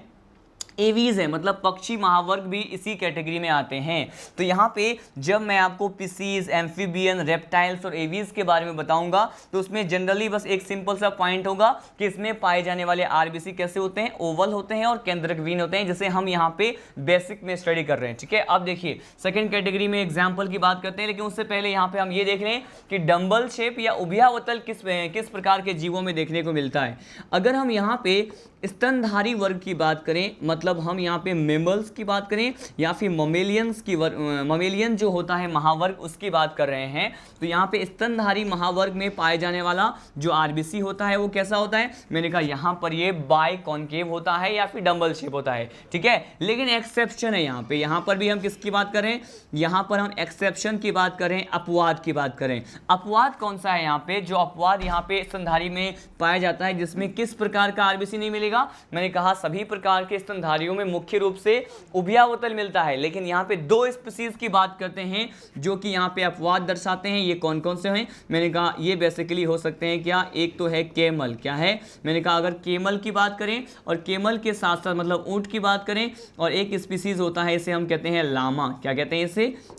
एवीज है, मतलब पक्षी महावर्ग भी इसी कैटेगरी में आते हैं। तो यहाँ पे जब मैं आपको पिसीज, एम्फीबियन, रेप्टाइल्स और एवीज के बारे में बताऊंगा तो उसमें जनरली बस एक सिंपल सा पॉइंट होगा कि इसमें पाए जाने वाले आरबीसी कैसे होते हैं, ओवल होते हैं और केंद्रक विहीन होते हैं, जिसे हम यहाँ पे बेसिक में स्टडी कर रहे हैं। ठीक है, अब देखिए सेकेंड कैटेगरी में एग्जाम्पल की बात करते हैं, लेकिन उससे पहले यहाँ पे हम ये देख रहे हैं कि डंबल शेप या उभयावतल किस प्रकार के जीवों में देखने को मिलता है। अगर हम यहाँ पे स्तनधारी वर्ग की बात करें, मतलब मतलब हम यहाँ पे मेमल्स की बात करें या फिर ममेलियन जो होता है महावर्ग उसकी बात कर रहे हैं, तो यहाँ पे स्तनधारी महावर्ग में पाए जाने वाला जो आरबीसी होता है वो कैसा होता है, मैंने कहा यहाँ पर ये बाय कॉन्केव होता है या फिर डम्बल शेप होता है, ठीक है। लेकिन एक्सेप्शन है यहाँ पर भी हम किसकी बात कर रहे हैं, यहाँ पर हम एक्सेप्शन की बात कर रहे हैं, अपवाद की बात करें। अपवाद कौन सा है यहाँ पे, जो अपवाद यहाँ पे स्तनधारी में पाया जाता है जिसमें किस प्रकार का आरबीसी नहीं मिलेगा, मैंने कहा सभी प्रकार के स्तनधारियों में मुख्य रूप से उभयावतल मिलता है, लेकिन यहाँ पे दो स्पीसीज की बात करते हैं जो कि यहाँ पे अपवाद दर्शाते हैं। ये कौन कौन से हैं, मैंने कहा ये बेसिकली हो सकते हैं क्या, एक तो है केमल, क्या है, मैंने कहा अगर केमल की बात करें और केमल के साथ साथ मतलब ऊंट की बात करें, और एक स्पीसीज होता है इसे हम कहते हैं लामा, क्या कहते हैं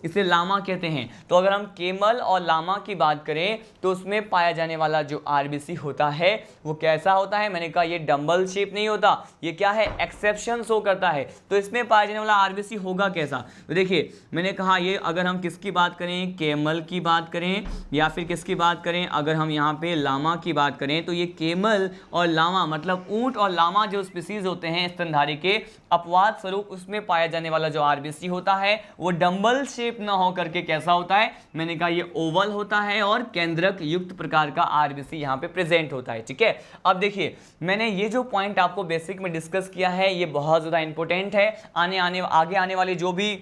इसे लामा कहते हैं। तो अगर हम केमल और लामा की बात करें तो उसमें पाया जाने वाला जो आरबीसी होता है वो कैसा होता है, मैंने कहा ये डंबल शेप नहीं होता, ये क्या है, एक्सेप्शन शो करता है। तो इसमें पाया जाने वाला आरबीसी होगा कैसा, तो देखिए मैंने कहा ये अगर हम किसकी बात करें, केमल की बात करें या फिर किसकी बात करें, अगर हम यहाँ पे लामा की बात करें तो ये केमल और लामा मतलब ऊंट और लामा जो स्पीसीज होते हैं स्तनधारी के, अपवाद स्वरूप उसमें पाया जाने वाला जो आरबीसी होता है वो डंबल शेप ना हो करके कैसा होता है, मैंने कहा ये ओवल होता है और केंद्रक युक्त प्रकार का आरबीसी यहाँ पे प्रेजेंट होता है, ठीक है। अब देखिए मैंने ये जो पॉइंट आपको बेसिक में डिस्कस किया है ये बहुत ज़्यादा इंपॉर्टेंट है, आगे आने वाले जो भी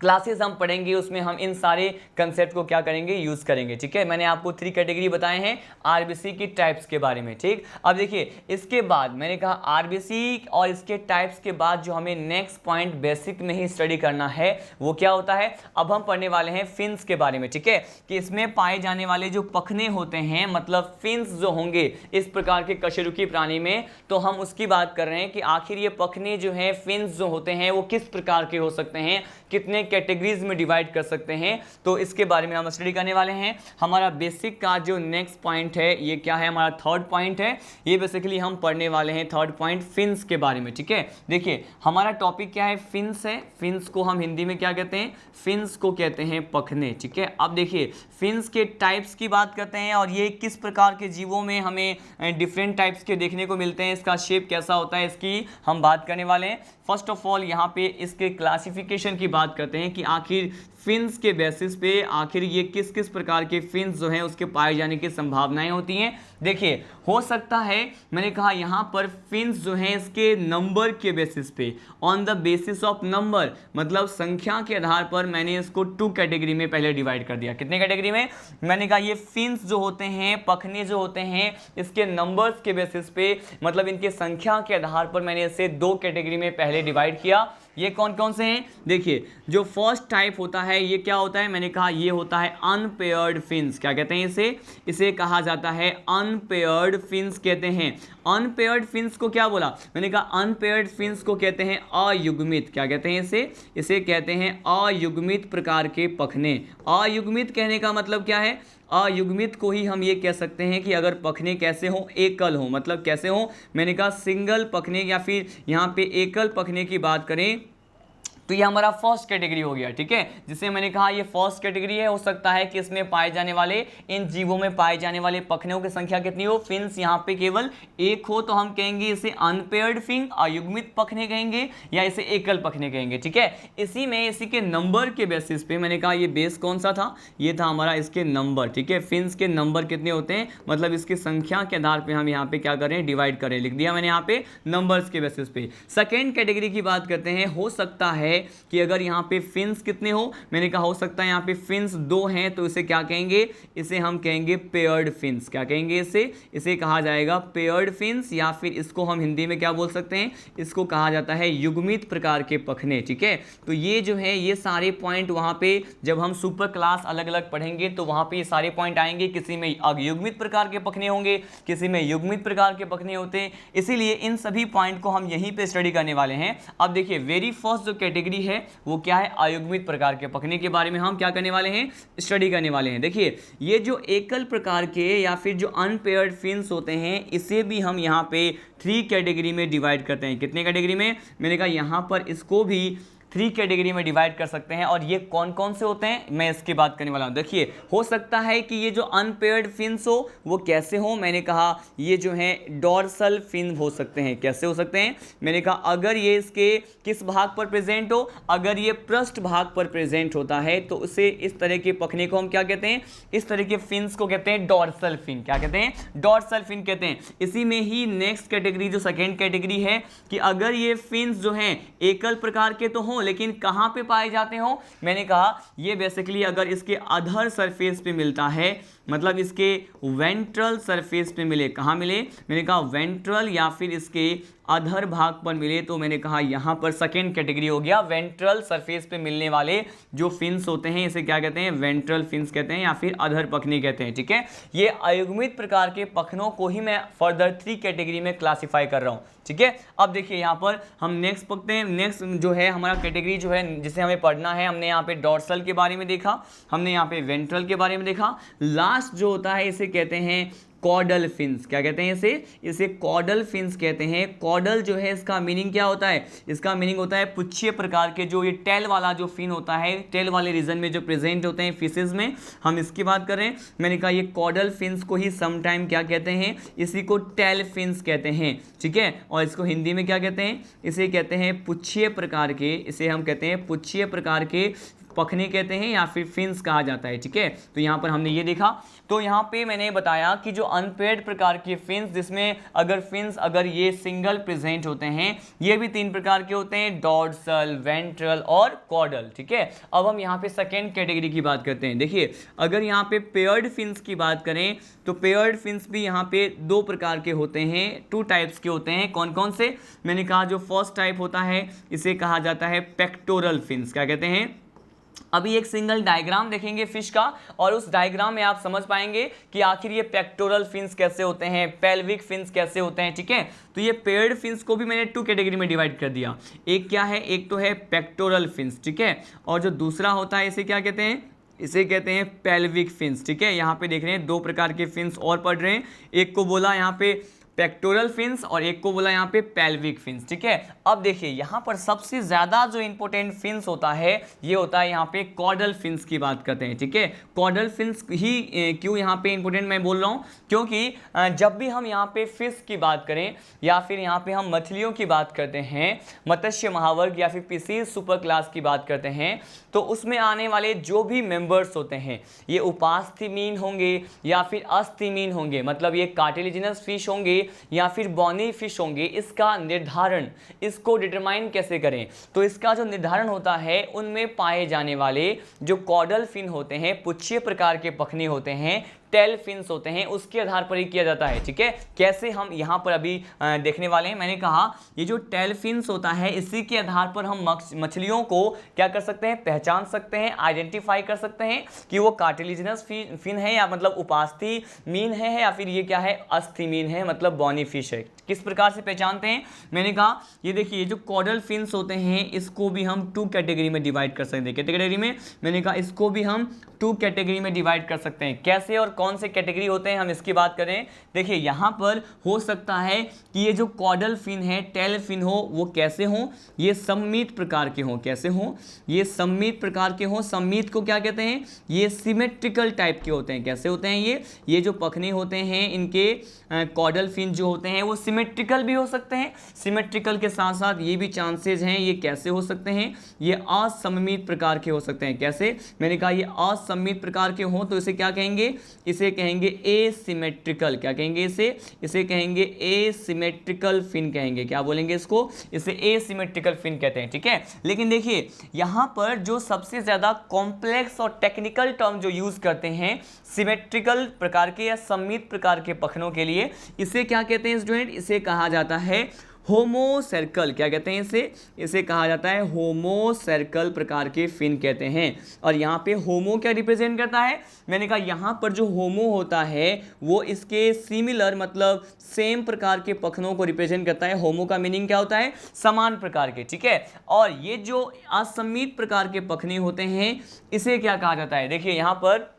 क्लासेस हम पढ़ेंगे उसमें हम इन सारे कंसेप्ट को क्या करेंगे, यूज करेंगे, ठीक है। मैंने आपको 3 कैटेगरी बताए हैं आरबीसी की टाइप्स के बारे में, ठीक। अब देखिए इसके बाद मैंने कहा आरबीसी और इसके टाइप्स के बाद जो हमें नेक्स्ट पॉइंट बेसिक में ही स्टडी करना है वो क्या होता है, अब हम पढ़ने वाले हैं फिन्स के बारे में, ठीक है, कि इसमें पाए जाने वाले जो पखने होते हैं मतलब फिन्स जो होंगे इस प्रकार के कशेरुकी प्राणी में, तो हम उसकी बात कर रहे हैं कि आखिर ये पखने जो हैं फिन्स जो होते हैं वो किस प्रकार के हो सकते हैं, कितने कैटेगरीज में डिवाइड कर सकते हैं, तो इसके बारे में हम स्टडी करने वाले हैं। हमारा बेसिक का जो नेक्स्ट पॉइंट है ये क्या है, हमारा थर्ड पॉइंट है, ये बेसिकली हम पढ़ने वाले हैं थर्ड पॉइंट फिन्स के बारे में, ठीक है। देखिए हमारा टॉपिक क्या है, फिन्स है, फिन्स को हम हिंदी में क्या कहते हैं, फिन्स को कहते हैं पखने, ठीक है। अब देखिए फिन्स के टाइप्स की बात करते हैं और ये किस प्रकार के जीवों में हमें डिफरेंट टाइप्स के देखने को मिलते हैं, इसका शेप कैसा होता है इसकी हम बात करने वाले हैं। फर्स्ट ऑफ ऑल यहाँ पे इसके क्लासिफिकेशन की बात करते हैं कि आखिर फिन्स के बेसिस पे आखिर ये किस किस प्रकार के फिन्स जो हैं उसके पाए जाने की संभावनाएं होती हैं। देखिए हो सकता है मैंने कहा यहाँ पर फिन्स जो हैं इसके नंबर के बेसिस पे, on the basis of number मतलब संख्या के आधार पर मैंने इसको 2 कैटेगरी में पहले डिवाइड कर दिया। कितने कैटेगरी में, मैंने कहा ये फिन्स जो होते हैं पखने जो होते हैं इसके नंबर्स के बेसिस पे मतलब इनके संख्या के आधार पर मैंने इसे 2 कैटेगरी में पहले डिवाइड किया। ये कौन कौन से हैं, देखिए जो फर्स्ट टाइप होता है ये क्या होता है, मैंने कहा ये होता है अनपेयर्ड फिन्स, क्या कहते हैं इसे कहा जाता है अनपेयर्ड फिन्स कहते हैं। अनपेयर्ड फिन्स को क्या बोला, मैंने कहा अनपेयर्ड फिन्स को कहते हैं अयुग्मित, क्या कहते हैं इसे कहते हैं अयुग्मित प्रकार के पखने। अयुग्मित कहने का मतलब क्या है, अयुग्मित को ही हम ये कह सकते हैं कि अगर पखने कैसे हो, एकल हो, मतलब कैसे हो, मैंने कहा सिंगल पखने या फिर यहाँ पे एकल पखने की बात करें तो ये हमारा फर्स्ट कैटेगरी हो गया, ठीक है, जिसे मैंने कहा ये फर्स्ट कैटेगरी है। हो सकता है कि इसमें पाए जाने वाले इन जीवों में पाए जाने वाले पखनों की संख्या कितनी हो, फिन्स यहाँ पे केवल एक हो तो हम कहेंगे इसे अनपेयर्ड फिन अयुग्मित पखने कहेंगे या इसे एकल पखने कहेंगे, ठीक है। इसी के नंबर के बेसिस पे मैंने कहा ये बेस कौन सा था, ये था हमारा इसके नंबर, ठीक है। फिन्स के नंबर कितने होते हैं मतलब इसकी संख्या के आधार पर हम यहाँ पे क्या करें, डिवाइड करें, लिख दिया मैंने यहाँ पे नंबर्स के बेसिस पे। सेकेंड कैटेगरी की बात करते हैं, हो सकता है कि अगर यहाँ पे फिन्स कितने हो, मैंने कहा हो सकता है यहाँ पे फिन्स 2 हैं तो इसे क्या कहेंगे, इसे हम कहेंगे पेयर्ड फिन्स, क्या कहेंगे इसे कहा जाएगा पेयर्ड फिन्स या फिर इसको हम हिंदी में क्या बोल सकते हैं, इसको कहा जाता है युग्मित प्रकार के पखने, ठीक है। तो ये जो है ये सारे पॉइंट वहाँ पे जब हम सुपर क्लास अलग अलग पढ़ेंगे तो वहाँ पे ये सारे पॉइंट आएंगे, किसी में अयुग्मित प्रकार के पखने होंगे, किसी में युग्मित प्रकार के पखने होते हैं, इसीलिए इन सभी पॉइंट को हम यहीं पे स्टडी करने वाले हैं। अब देखिए वेरी फर्स्ट जो कैटेगरी है वो क्या है, अयुग्मित प्रकार के पखने के बारे में हम क्या करने वाले हैं, स्टडी करने वाले हैं। देखिए ये जो एकल प्रकार के या फिर जो अनपेयर्ड फिन्स होते हैं इसे भी हम यहाँ पे 3 कैटेगरी में डिवाइड करते हैं। कितने कैटेगरी में, मैंने कहा यहाँ पर इसको भी 3 कैटेगरी में डिवाइड कर सकते हैं। और ये कौन कौन से होते हैं मैं इसकी बात करने वाला हूँ। देखिए, हो सकता है कि ये जो अनपेयर्ड फिन्स हो वो कैसे हो, मैंने कहा ये जो है डॉर्सल फिन हो सकते हैं। कैसे हो सकते हैं, मैंने कहा अगर ये इसके किस भाग पर प्रेजेंट हो, अगर ये पृष्ठ भाग पर प्रेजेंट होता है तो उसे इस तरह के पखने को हम क्या कहते हैं, इस तरह के फिन्स को कहते हैं डॉर्सल फिन। क्या कहते हैं, डॉर्सल फिन कहते हैं। इसी में ही नेक्स्ट कैटेगरी जो सेकेंड कैटेगरी है कि अगर ये फिन्स जो हैं एकल प्रकार के तो हों लेकिन कहां पे पाए जाते हो, मैंने कहा ये बेसिकली अगर इसके अधर सरफेस पे मिलता है, मतलब इसके वेंट्रल सरफेस पे मिले, कहाँ मिले, मैंने कहा वेंट्रल या फिर इसके अधर भाग पर मिले, तो मैंने कहा यहाँ पर सेकेंड कैटेगरी हो गया। वेंट्रल सरफेस पे मिलने वाले जो फिन्स होते हैं इसे क्या कहते हैं, वेंट्रल फिन्स कहते हैं या फिर अधर पखनी कहते हैं। ठीक है, ये अयुग्मित प्रकार के पखनों को ही मैं फर्दर 3 कैटेगरी में क्लासिफाई कर रहा हूँ। ठीक है, अब देखिए यहाँ पर हम नेक्स्ट पढ़ते हैं। नेक्स्ट जो है हमारा कैटेगरी जो है जिसे हमें पढ़ना है, हमने यहाँ पे डॉर्सल के बारे में देखा, हमने यहाँ पे वेंट्रल के बारे में देखा। लास्ट जो होता है इसे कहते हैं कॉडल फिन्स। क्या कहते हैं इसे कॉडल फिन्स कहते हैं। कॉडल जो है इसका मीनिंग क्या होता है, इसका मीनिंग होता है पुच्छीय प्रकार के जो ये टेल वाला जो फिन होता है, टेल वाले रीजन में जो प्रेजेंट होते हैं फिशेज में, हम इसकी बात कर रहे हैं। मैंने कहा ये कॉडल फिन्स को ही समटाइम क्या कहते हैं, इसी को टेल फिन्स कहते हैं। ठीक है, और इसको हिंदी में क्या कहते हैं, इसे कहते हैं पुच्छीय प्रकार के, इसे हम कहते हैं पुच्छीय प्रकार के पखने कहते हैं या फिर फिन्स कहा जाता है। ठीक है, तो यहाँ पर हमने ये देखा। तो यहाँ पे मैंने बताया कि जो अनपेयर्ड प्रकार के फिन्स, जिसमें अगर ये सिंगल प्रेजेंट होते हैं, ये भी 3 प्रकार के होते हैं, डॉर्सल, वेंट्रल और कॉडल। ठीक है, अब हम यहाँ पे सेकेंड कैटेगरी की बात करते हैं। देखिए, अगर यहाँ पे पेयर्ड फिन्स की बात करें तो पेयर्ड फिन्स भी यहाँ पे 2 प्रकार के होते हैं, 2 टाइप्स के होते हैं। कौन कौन से, मैंने कहा जो फर्स्ट टाइप होता है इसे कहा जाता है पेक्टोरल फिन्स। क्या कहते हैं, अभी एक सिंगल डायग्राम देखेंगे फिश का और उस डायग्राम में आप समझ पाएंगे कि आखिर ये पेक्टोरल फिन्स कैसे होते हैं, पेल्विक फिन्स कैसे होते हैं। ठीक है, तो ये पेयर्ड फिन्स को भी मैंने 2 कैटेगरी में डिवाइड कर दिया। एक क्या है, एक तो है पेक्टोरल फिन्स। ठीक है, और जो दूसरा होता है इसे क्या कहते हैं, इसे कहते हैं पेल्विक फिन्स। ठीक है, यहाँ पे देख रहे हैं 2 प्रकार के फिन्स और पढ़ रहे हैं, एक को बोला यहाँ पे पेक्टोरल फिन्स और एक को बोला यहाँ पे पेल्विक फिन्स। ठीक है, अब देखिए यहाँ पर सबसे ज़्यादा जो इंपॉर्टेंट फिन्स होता है ये होता है यहाँ पे कॉडल फिन्स की बात करते हैं। ठीक है, कॉडल फिन्स ही क्यों यहाँ पे इंपॉर्टेंट मैं बोल रहा हूँ, क्योंकि जब भी हम यहाँ पे फिश की बात करें या फिर यहाँ पे हम मछलियों की बात करते हैं, मत्स्य महावर्ग या फिर फिशीज सुपर क्लास की बात करते हैं, तो उसमें आने वाले जो भी मेंबर्स होते हैं ये उपास्थीमीन होंगे या फिर अस्थिमीन होंगे, मतलब ये कार्टिलेजिनस फिश होंगे या फिर बॉनी फिश होंगे। इसका निर्धारण, इसको डिटरमाइन कैसे करें, तो इसका जो निर्धारण होता है उनमें पाए जाने वाले जो कॉडल फिन होते हैं, पुच्छीय प्रकार के पखने होते हैं, टेल फिन्स होते हैं, उसके आधार पर ही किया जाता है। ठीक है, कैसे हम यहाँ पर अभी देखने वाले हैं। मैंने कहा ये जो टेल फिन्स होता है इसी के आधार पर हम मछलियों को क्या कर सकते हैं, पहचान सकते हैं, आइडेंटिफाई कर सकते हैं कि वो कार्टिलेजिनस फिन है या मतलब उपास्थि मीन है या फिर ये क्या है, अस्थि मीन है, मतलब बॉनी फिश है। किस प्रकार से पहचानते हैं, मैंने कहा ये देखिए ये जो कॉडल फिन्स होते हैं इसको भी हम 2 कैटेगरी में डिवाइड कर सकते हैं। कैटेगरी में मैंने कहा इसको भी हम 2 कैटेगरी में डिवाइड कर सकते हैं। कैसे और कौन से कैटेगरी होते हैं हम इसकी बात करें। देखिए यहाँ पर हो सकता है कि ये जो कॉडल फिन है, टेल फिन हो, वो कैसे हो, ये सम्मित प्रकार के हों। कैसे हों, ये सम्मित प्रकार के हों। सम्मित को क्या कहते हैं, ये सिमेट्रिकल टाइप के होते हैं। कैसे होते हैं ये जो पखने होते हैं इनके कॉडल फिन जो होते हैं वो सिमेट्रिकल भी हो सकते हैं। सिमेट्रिकल के साथ साथ ये भी चांसेस हैं, ये कैसे हो सकते हैं, ये असममित प्रकार के हो सकते हैं। कैसे, मैंने कहा ये असममित प्रकार के हों तो इसे क्या कहेंगे, इसे कहेंगे एसिमेट्रिकल। क्या कहेंगे इसे कहेंगे एसिमेट्रिकल फिन कहेंगे। क्या बोलेंगे इसको, इसे एसिमेट्रिकल फिन कहते हैं। ठीक है, लेकिन देखिए यहाँ पर जो सबसे ज़्यादा कॉम्प्लेक्स और टेक्निकल टर्म जो यूज़ करते हैं सिमेट्रिकल प्रकार के या सम्मित प्रकार के पखनों के लिए, इसे क्या कहते हैं स्टूडेंट, इसे कहा जाता है होमोसर्कल। क्या कहते हैं इसे कहा जाता है होमोसर्कल प्रकार के फिन कहते हैं। और यहाँ पे होमो क्या रिप्रेजेंट करता है, मैंने कहा यहाँ पर जो होमो होता है वो इसके सिमिलर मतलब सेम प्रकार के पखनों को रिप्रेजेंट करता है। होमो का मीनिंग क्या होता है, समान प्रकार के। ठीक है, और ये जो असम्मित प्रकार के पखने होते हैं इसे क्या कहा जाता है, देखिए यहाँ पर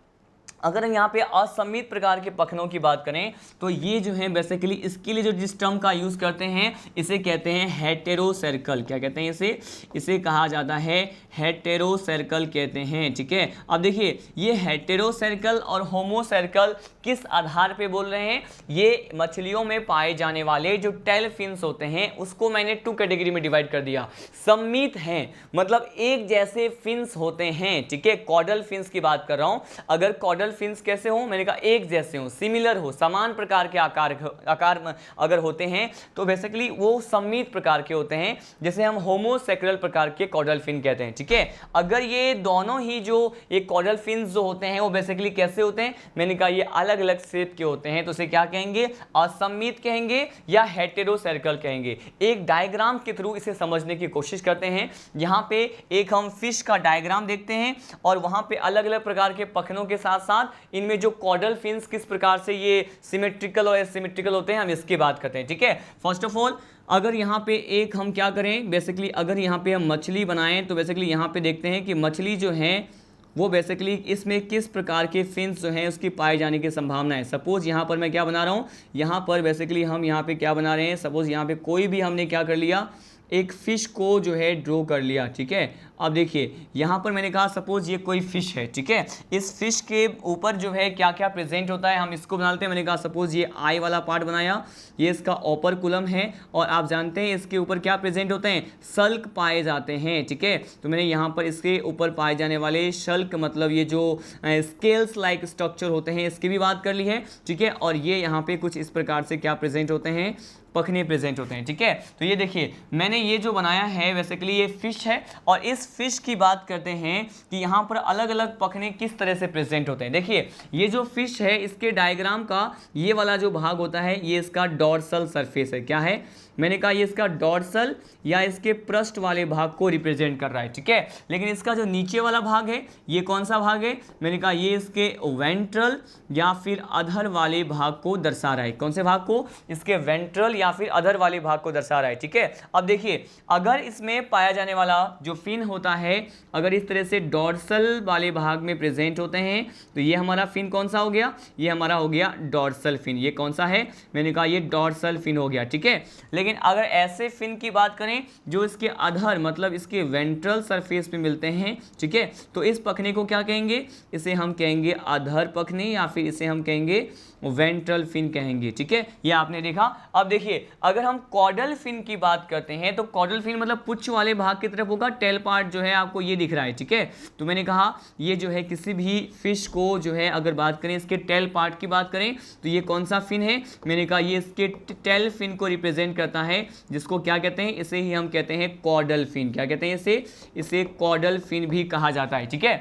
अगर हम यहाँ पे असममित प्रकार के पखनों की बात करें तो ये जो है बेसिकली इसके लिए जो जिस टर्म का यूज़ करते हैं इसे कहते हैं हेटेरोसर्कल। क्या कहते हैं इसे कहा जाता है हेटेरोसर्कल कहते हैं। ठीक है, अब देखिए ये हेटेरोसर्कल और होमोसर्कल किस आधार पे बोल रहे हैं, ये मछलियों में पाए जाने वाले जो टेल फिन्स होते हैं उसको मैंने 2 कैटेगरी में डिवाइड कर दिया। सम्मित हैं मतलब एक जैसे फिन्स होते हैं। ठीक है, कॉर्डल फिन्स की बात कर रहा हूं। अगर कॉर्डल फिन्स कैसे हो, मैंने कहा एक जैसे हो, सिमिलर हो, समान प्रकार के आकार अगर होते हैं तो बेसिकली वो सम्मित प्रकार के होते हैं, जैसे हम होमोसेक्सुअल प्रकार के कॉर्डल फिन कहते हैं। ठीक है, अगर ये दोनों ही जो ये कॉर्डल फिन्स जो होते हैं वो बेसिकली कैसे होते हैं, मैंने कहा ये अलग अलग शेप के होते हैं, तो उसे क्या कहेंगे, असम्मित कहेंगे या हेटेरोसर्कल कहेंगे। एक डायग्राम के थ्रू इसे समझने की कोशिश करते हैं। यहाँ पे एक हम फिश का डायग्राम देखते हैं और वहां पे अलग अलग प्रकार के पखनों के साथ साथ इनमें जो कॉर्डल फिन्स किस प्रकार से ये सिमेट्रिकल और एसिमेट्रिकल होते हैं हम इसकी बात करते हैं। ठीक है, फर्स्ट ऑफ ऑल अगर यहाँ पे एक हम क्या करें, बेसिकली अगर यहाँ पे हम मछली बनाएं तो बेसिकली यहाँ पे देखते हैं कि मछली जो है वो बेसिकली इसमें किस प्रकार के फिन्स जो हैं उसकी पाए जाने की संभावना है। सपोज यहाँ पर मैं क्या बना रहा हूँ, यहाँ पर बेसिकली हम यहाँ पे क्या बना रहे हैं, सपोज यहाँ पे कोई भी हमने क्या कर लिया, एक फ़िश को जो है ड्रॉ कर लिया। ठीक है, अब देखिए यहाँ पर मैंने कहा सपोज ये कोई फ़िश है। ठीक है, इस फिश के ऊपर जो है क्या क्या प्रेजेंट होता है हम इसको बना लेते हैं। मैंने कहा सपोज ये आई वाला पार्ट बनाया, ये इसका ओपरकुलम है और आप जानते हैं इसके ऊपर क्या प्रेजेंट होते हैं, शल्क पाए जाते हैं। ठीक है, तो मैंने यहाँ पर इसके ऊपर पाए जाने वाले शल्क मतलब ये जो स्केल्स लाइक स्ट्रक्चर होते हैं इसकी भी बात कर ली है। ठीक है, और ये यहाँ पे कुछ इस प्रकार से क्या प्रेजेंट होते हैं, पखने प्रेजेंट होते हैं। ठीक है, तो ये देखिए मैंने ये जो बनाया है बेसिकली ये फिश है और इस फिश की बात करते हैं कि यहाँ पर अलग अलग पखने किस तरह से प्रेजेंट होते हैं। देखिए ये जो फिश है इसके डायग्राम का ये वाला जो भाग होता है ये इसका डॉर्सल सरफेस है। क्या है, मैंने कहा ये इसका डॉर्सल या इसके पृष्ठ वाले भाग को रिप्रेजेंट कर रहा है। ठीक है, लेकिन इसका जो नीचे वाला भाग है ये कौन सा भाग है, मैंने कहा ये इसके वेंट्रल या फिर अधर वाले भाग को दर्शा रहा है। कौन से भाग को, इसके वेंट्रल या फिर अधर वाले भाग को दर्शा रहा है। ठीक है, अब देखिए अगर इसमें पाया जाने वाला जो फिन होता है अगर इस तरह से डॉर्सल वाले भाग में प्रेजेंट होते हैं तो ये हमारा फिन कौन सा हो गया, ये हमारा हो गया डॉर्सल फिन। ये कौन सा है, मैंने कहा ये डॉर्सल फिन हो गया। ठीक है, लेकिन अगर ऐसे फिन की बात करें जो इसके अधर मतलब इसके वेंट्रल सरफेस पे मिलते हैं, ठीक है, तो इस पखने को क्या कहेंगे, इसे हम कहेंगे अधर पखने या फिर इसे हम कहेंगे वेंट्रल फिन कहेंगे। ठीक है, ये आपने देखा। अब देखिए अगर हम कॉर्डल फिन की बात करते हैं तो कॉर्डल फिन मतलब पुच्छ वाले भाग की तरफ होगा, टेल पार्ट जो है आपको ये दिख रहा है। ठीक है, तो मैंने कहा ये जो है किसी भी फिश को जो है अगर बात करें इसके टेल पार्ट की बात करें तो ये कौन सा फिन है, मैंने कहा ये इसके टेल फिन को रिप्रेजेंट करता है, जिसको क्या कहते हैं, इसे ही हम कहते हैं कॉर्डल फिन। क्या कहते हैं इसे कॉर्डल फिन भी कहा जाता है। ठीक है,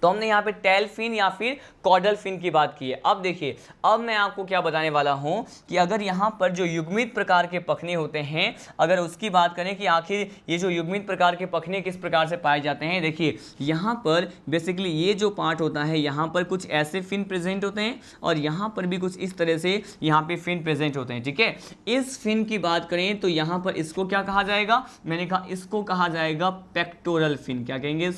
तो हमने यहाँ पे टेल फिन या फिर कॉर्डल फिन की बात की है। अब देखिए अब मैं आपको क्या बताने वाला हूँ कि अगर यहाँ पर जो युग्मित प्रकार के पखने होते हैं अगर उसकी बात करें कि आखिर ये जो युग्मित प्रकार के पखने किस प्रकार से पाए जाते हैं, देखिए यहाँ पर बेसिकली ये जो पार्ट होता है यहाँ पर कुछ ऐसे फिन प्रेजेंट होते हैं और यहाँ पर भी कुछ इस तरह से यहाँ पे फिन प्रेजेंट होते हैं। ठीक है, इस फिन की बात करें तो यहाँ पर इसको क्या कहा जाएगा, मैंने कहा इसको कहा जाएगा पेक्टोरल फिन। क्या कहेंगे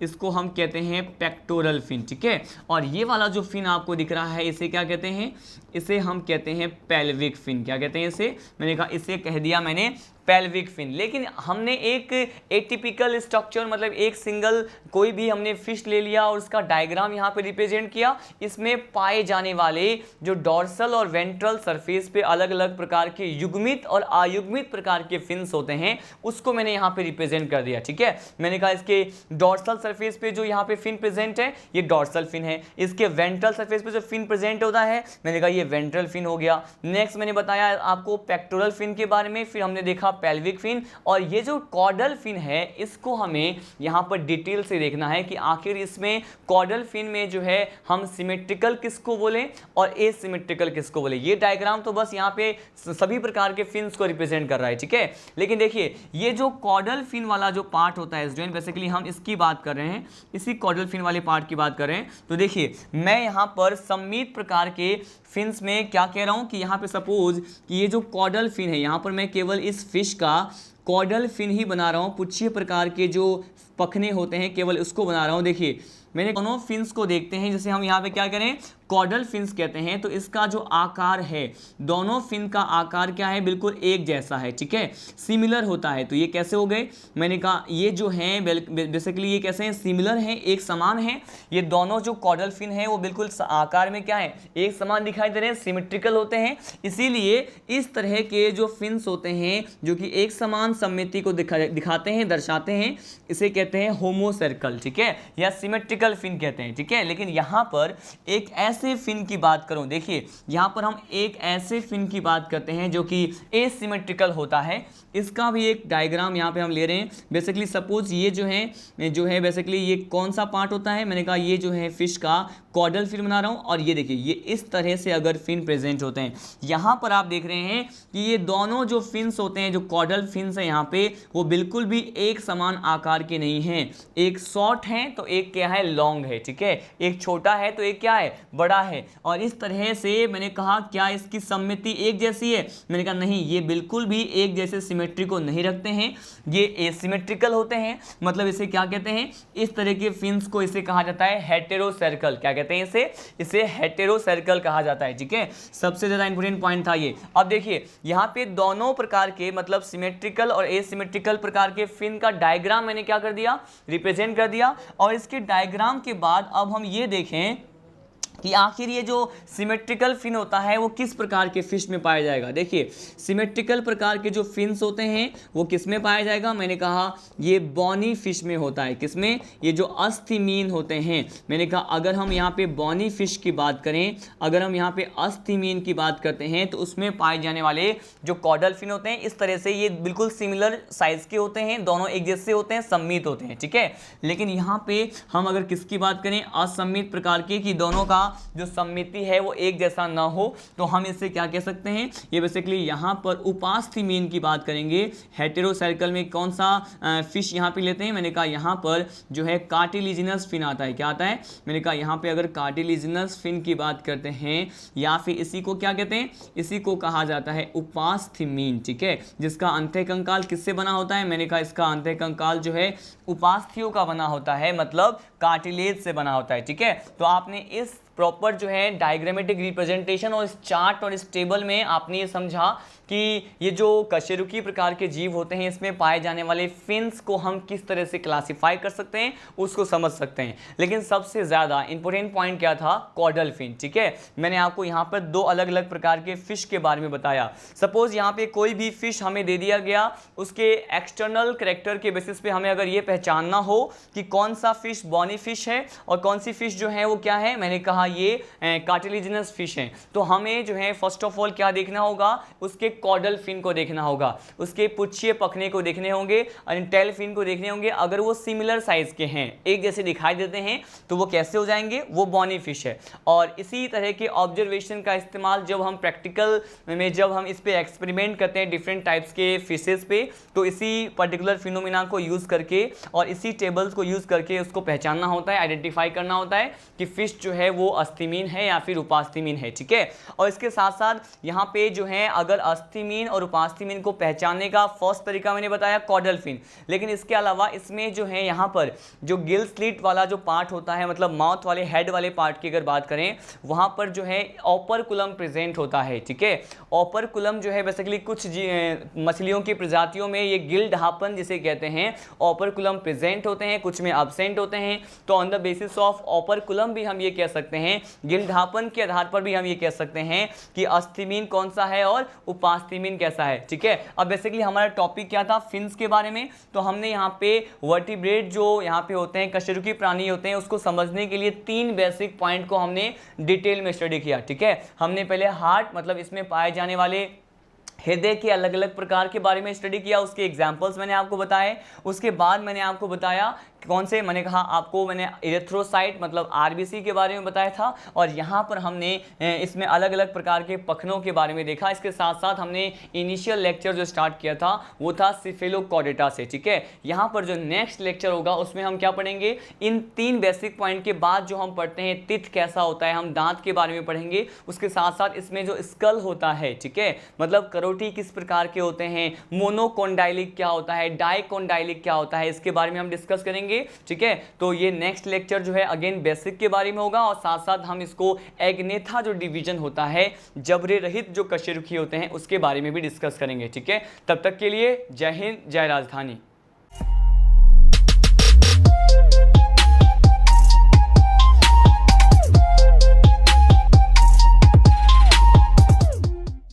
इसको हम कहते हैं पेक्टोरल फिन। ठीक है, और ये वाला जो फिन आपको दिख रहा है इसे क्या कहते हैं, इसे हम कहते हैं पेल्विक फिन। क्या कहते हैं इसे, मैंने कहा इसे कह दिया मैंने पेल्विक फिन। लेकिन हमने एक एटिपिकल स्ट्रक्चर मतलब एक सिंगल कोई भी हमने फिश ले लिया और उसका डायग्राम यहाँ पे रिप्रेजेंट किया, इसमें पाए जाने वाले जो डॉर्सल और वेंट्रल सरफेस पे अलग अलग प्रकार के युग्मित और अयुग्मित प्रकार के फिन्स होते हैं उसको मैंने यहाँ पे रिप्रेजेंट कर दिया। ठीक है, मैंने कहा इसके डॉर्सल सरफेस पे जो यहाँ पे फिन प्रेजेंट है ये डॉर्सल फिन है, इसके वेंट्रल सरफेस पे जो फिन प्रेजेंट होता है मैंने कहा ये वेंट्रल फिन हो गया। नेक्स्ट मैंने बताया आपको पेक्टोरल फिन के बारे में, फिर हमने देखा पेल्विक फिन, और ये जो कॉर्डल फिन है इसको हमें यहाँ पर डिटेल से देखना है कि आखिर इसमें कॉर्डल फिन में जो है हम सिमेट्रिकल किसको बोले और एसिमेट्रिकल किसको बोले। ये डायग्राम तो बस यहाँ पे सभी प्रकार के फिन्स को रिप्रेजेंट कर रहा है। ठीक है, लेकिन देखिए ये जो कॉर्डल फिन वाला जो पार्ट होता है स्टूडेंट, बेसिकली हम इसकी बात कर रहे हैं, इसी कॉर्डल फिन वाले पार्ट की बात कर रहे हैं। तो देखिए मैं यहाँ पर सम्मित प्रकार के फिन्स में क्या कह रहा हूँ कि यहाँ पे सपोज कि ये जो कॉर्डल फिन है यहाँ पर मैं केवल इस फिश का कॉर्डल फिन ही बना रहा हूँ, पुच्छीय प्रकार के जो पखने होते हैं केवल उसको बना रहा हूँ। देखिए मैंने दोनों फिन्स को देखते हैं, जैसे हम यहाँ पे क्या करें, कॉर्डल फिन्स कहते हैं, तो इसका जो आकार है, दोनों फिन का आकार क्या है, बिल्कुल एक जैसा है, ठीक है, सिमिलर होता है। तो ये कैसे हो गए, मैंने कहा ये जो हैं बेसिकली ये कैसे हैं, सिमिलर हैं, एक समान हैं। ये दोनों जो कॉर्डल फिन है वो बिल्कुल आकार में क्या है, एक समान दिखाई दे रहे हैं, सिमेट्रिकल होते हैं। इसीलिए इस तरह के जो फिन्स होते हैं जो कि एक समान सममिति को दिखाते हैं, दर्शाते हैं, इसे कहते हैं होमोसर्कल, ठीक है, या सिमेट्रिकल फिन कहते हैं, ठीक है। लेकिन यहाँ पर एक ऐसे फिन की बात करूं, देखिए यहाँ पर हम एक ऐसे फिन की बात करते हैं जो कि एसिमेट्रिकल होता है। इसका भी एक डायग्राम यहाँ पे हम ले रहे हैं। बेसिकली सपोज ये जो है बेसिकली ये कौन सा पार्ट होता है, मैंने कहा ये जो है फिश का कॉर्डल फिन बना रहा हूँ, और ये देखिए ये इस तरह से अगर फिन प्रेजेंट होते हैं, यहाँ पर आप देख रहे हैं कि ये दोनों जो फिन्स होते हैं, जो कॉर्डल फिन्स है यहाँ पे, वो बिल्कुल भी एक समान आकार के नहीं हैं। एक शॉर्ट है तो एक क्या है, लॉन्ग है, ठीक है, एक छोटा है तो एक क्या है, बड़ा है। और इस तरह से मैंने कहा क्या इसकी सममिति एक जैसी है, मैंने कहा नहीं, ये बिल्कुल भी एक जैसे सिमेट्री को नहीं रखते हैं, ये एसिमेट्रिकल होते हैं। मतलब इसे क्या कहते हैं, इस तरह के फिन्स को इसे कहा जाता है हेटेरोसर्कल। क्या कहते हैं इसे हेटेरोसर्कल कहा जाता है, ठीक है। सबसे ज्यादा इंपॉर्टेंट पॉइंट था ये। अब देखिए यहाँ पे दोनों प्रकार के मतलब सिमेट्रिकल और एसिमेट्रिकल प्रकार के फिन का डायग्राम मैंने क्या कर दिया, रिप्रेजेंट कर दिया। और इसके डायग्राम के बाद अब हम ये देखें कि आखिर ये जो सिमेट्रिकल फिन होता है वो किस प्रकार के फिश में पाया जाएगा। देखिए सिमेट्रिकल प्रकार के जो फिन्स होते हैं वो किस में पाया जाएगा, मैंने कहा ये बॉनी फिश में होता है। किसमें, ये जो अस्थिमीन होते हैं। मैंने कहा अगर हम यहाँ पे बॉनी फिश की बात करें, अगर हम यहाँ पे अस्थिमीन की बात करते हैं, तो उसमें पाए जाने वाले जो कॉर्डल फिन होते हैं इस तरह से ये बिल्कुल सिमिलर साइज के होते हैं, दोनों एक जैसे होते हैं, सम्मित होते हैं, ठीक है। लेकिन यहाँ पे हम अगर किसकी बात करें, असम्मित प्रकार की, कि दोनों का जो सम्मिति है वो एक जैसा ना हो, तो हम इसे क्या कह सकते हैं, ये बेसिकली यहाँ पर उपास्थीमीन की बात करेंगे। हेटेरोसर्कल में कौन सा फिश यहाँ पे लेते हैं, मैंने कहा यहाँ पर जो है कार्टिलिजिनस फिन आता है। क्या आता है, मैंने कहा यहाँ पे अगर कार्टिलिजिनस फिन की बात करते हैं, या फिर इसी को क्या कहते हैं, इसी को कहा जाता है उपास्थीमीन, ठीक है, जिसका अंत्य कंकाल किससे बना होता है, मैंने कहा इसका अंत्य कंकाल जो है उपास्थियों का बना होता है, मतलब कार्टिलेज से बना होता है, ठीक है। तो आपने इस प्रॉपर जो है डायग्रामेटिक रिप्रेजेंटेशन और इस चार्ट और इस टेबल में आपने ये समझा कि ये जो कशेरुकी प्रकार के जीव होते हैं इसमें पाए जाने वाले फिन्स को हम किस तरह से क्लासिफाई कर सकते हैं, उसको समझ सकते हैं। लेकिन सबसे ज़्यादा इंपॉर्टेंट पॉइंट क्या था, कॉर्डल फिन, ठीक है। मैंने आपको यहाँ पर दो अलग अलग प्रकार के फिश के बारे में बताया। सपोज यहाँ पे कोई भी फिश हमें दे दिया गया, उसके एक्सटर्नल करेक्टर के बेसिस पे हमें अगर ये पहचानना हो कि कौन सा फिश बॉनी फिश है और कौन सी फिश जो है वो क्या है, मैंने कहा ये कार्टिलिजिनस फिश है, तो हमें जो है फर्स्ट ऑफ ऑल क्या देखना होगा, उसके कॉर्डल फिन को देखना होगा, उसके पुच्छीय पखने को देखने होंगे और टेल फिन को देखने होंगे। अगर वो सिमिलर साइज के हैं, एक जैसे दिखाई देते हैं, तो वो कैसे हो जाएंगे, वो बॉनी फिश है। और इसी तरह के ऑब्जर्वेशन का इस्तेमाल जब हम प्रैक्टिकल में जब हम इस पे एक्सपेरिमेंट करते हैं डिफरेंट टाइप्स के फिशेस पे, तो इसी पर्टिकुलर फिनोमिना को यूज़ करके और इसी टेबल्स को यूज़ करके उसको पहचानना होता है, आइडेंटिफाई करना होता है कि फिश जो है वो अस्थिमीन है या फिर उपास्थीमीन है, ठीक है। और इसके साथ साथ यहाँ पे जो है अगर अस्थिमीन और उपास्थीमीन को पहचानने का फर्स्ट तरीका मैंने बताया कॉर्डल फिन, लेकिन इसके अलावा इसमें जो है यहाँ पर जो गिल स्लिट वाला जो पार्ट होता है, मतलब माउथ वाले हेड वाले पार्ट की अगर बात करें, वहाँ पर जो है ऑपरकुलम प्रेजेंट होता है, ठीक है। ऑपरकुलम जो है बेसिकली कुछ मछलियों की प्रजातियों में ये गिल ढापन जिसे कहते हैं, ऑपरकुलम प्रेजेंट होते हैं, कुछ में एब्सेंट होते हैं। तो on the basis of operculum भी हम ये कह सकते हैं, गिल ढापन के आधार पर भी हम ये कह सकते हैं कि अस्थिमीन कौन सा है और उपास्थीमीन कैसा है, ठीक है। अब बेसिकली हमारा टॉपिक क्या था, फिन्स के बारे में। तो हमने यहाँ पे वर्टिब्रेट जो यहाँ पे होते हैं, कशेरुकी प्राणी होते हैं, उसको समझने के लिए 3 बेसिक पॉइंट को हमने डिटेल में स्टडी किया, ठीक है। हमने पहले हार्ट मतलब इसमें पाए जाने वाले हृदय के अलग अलग प्रकार के बारे में स्टडी किया, उसके एग्जाम्पल्स मैंने आपको बताए। उसके बाद मैंने आपको बताया कौन से, मैंने कहा आपको, मैंने इरेथ्रोसाइट मतलब आरबीसी के बारे में बताया था, और यहाँ पर हमने इसमें अलग अलग प्रकार के पखनों के बारे में देखा। इसके साथ साथ हमने इनिशियल लेक्चर जो स्टार्ट किया था वो था सिफेलोकॉर्डेटा से, ठीक है। यहाँ पर जो नेक्स्ट लेक्चर होगा उसमें हम क्या पढ़ेंगे, इन 3 बेसिक पॉइंट के बाद जो हम पढ़ते हैं टिथ कैसा होता है, हम दांत के बारे में पढ़ेंगे। उसके साथ साथ इसमें जो स्कल होता है, ठीक है, मतलब करोटी किस प्रकार के होते हैं, मोनोकोंडाइलिक क्या होता है, डाइकोंडाइलिक क्या होता है, इसके बारे में हम डिस्कस करेंगे, ठीक है। तो ये नेक्स्ट लेक्चर जो है अगेन बेसिक के बारे में होगा, और साथ साथ हम इसको एग्नेथा जो डिवीजन होता है, जबड़े रहित जो कशेरुकी होते हैं, उसके बारे में भी डिस्कस करेंगे, ठीक है। तब तक के लिए जय हिंद, जय राजधानी।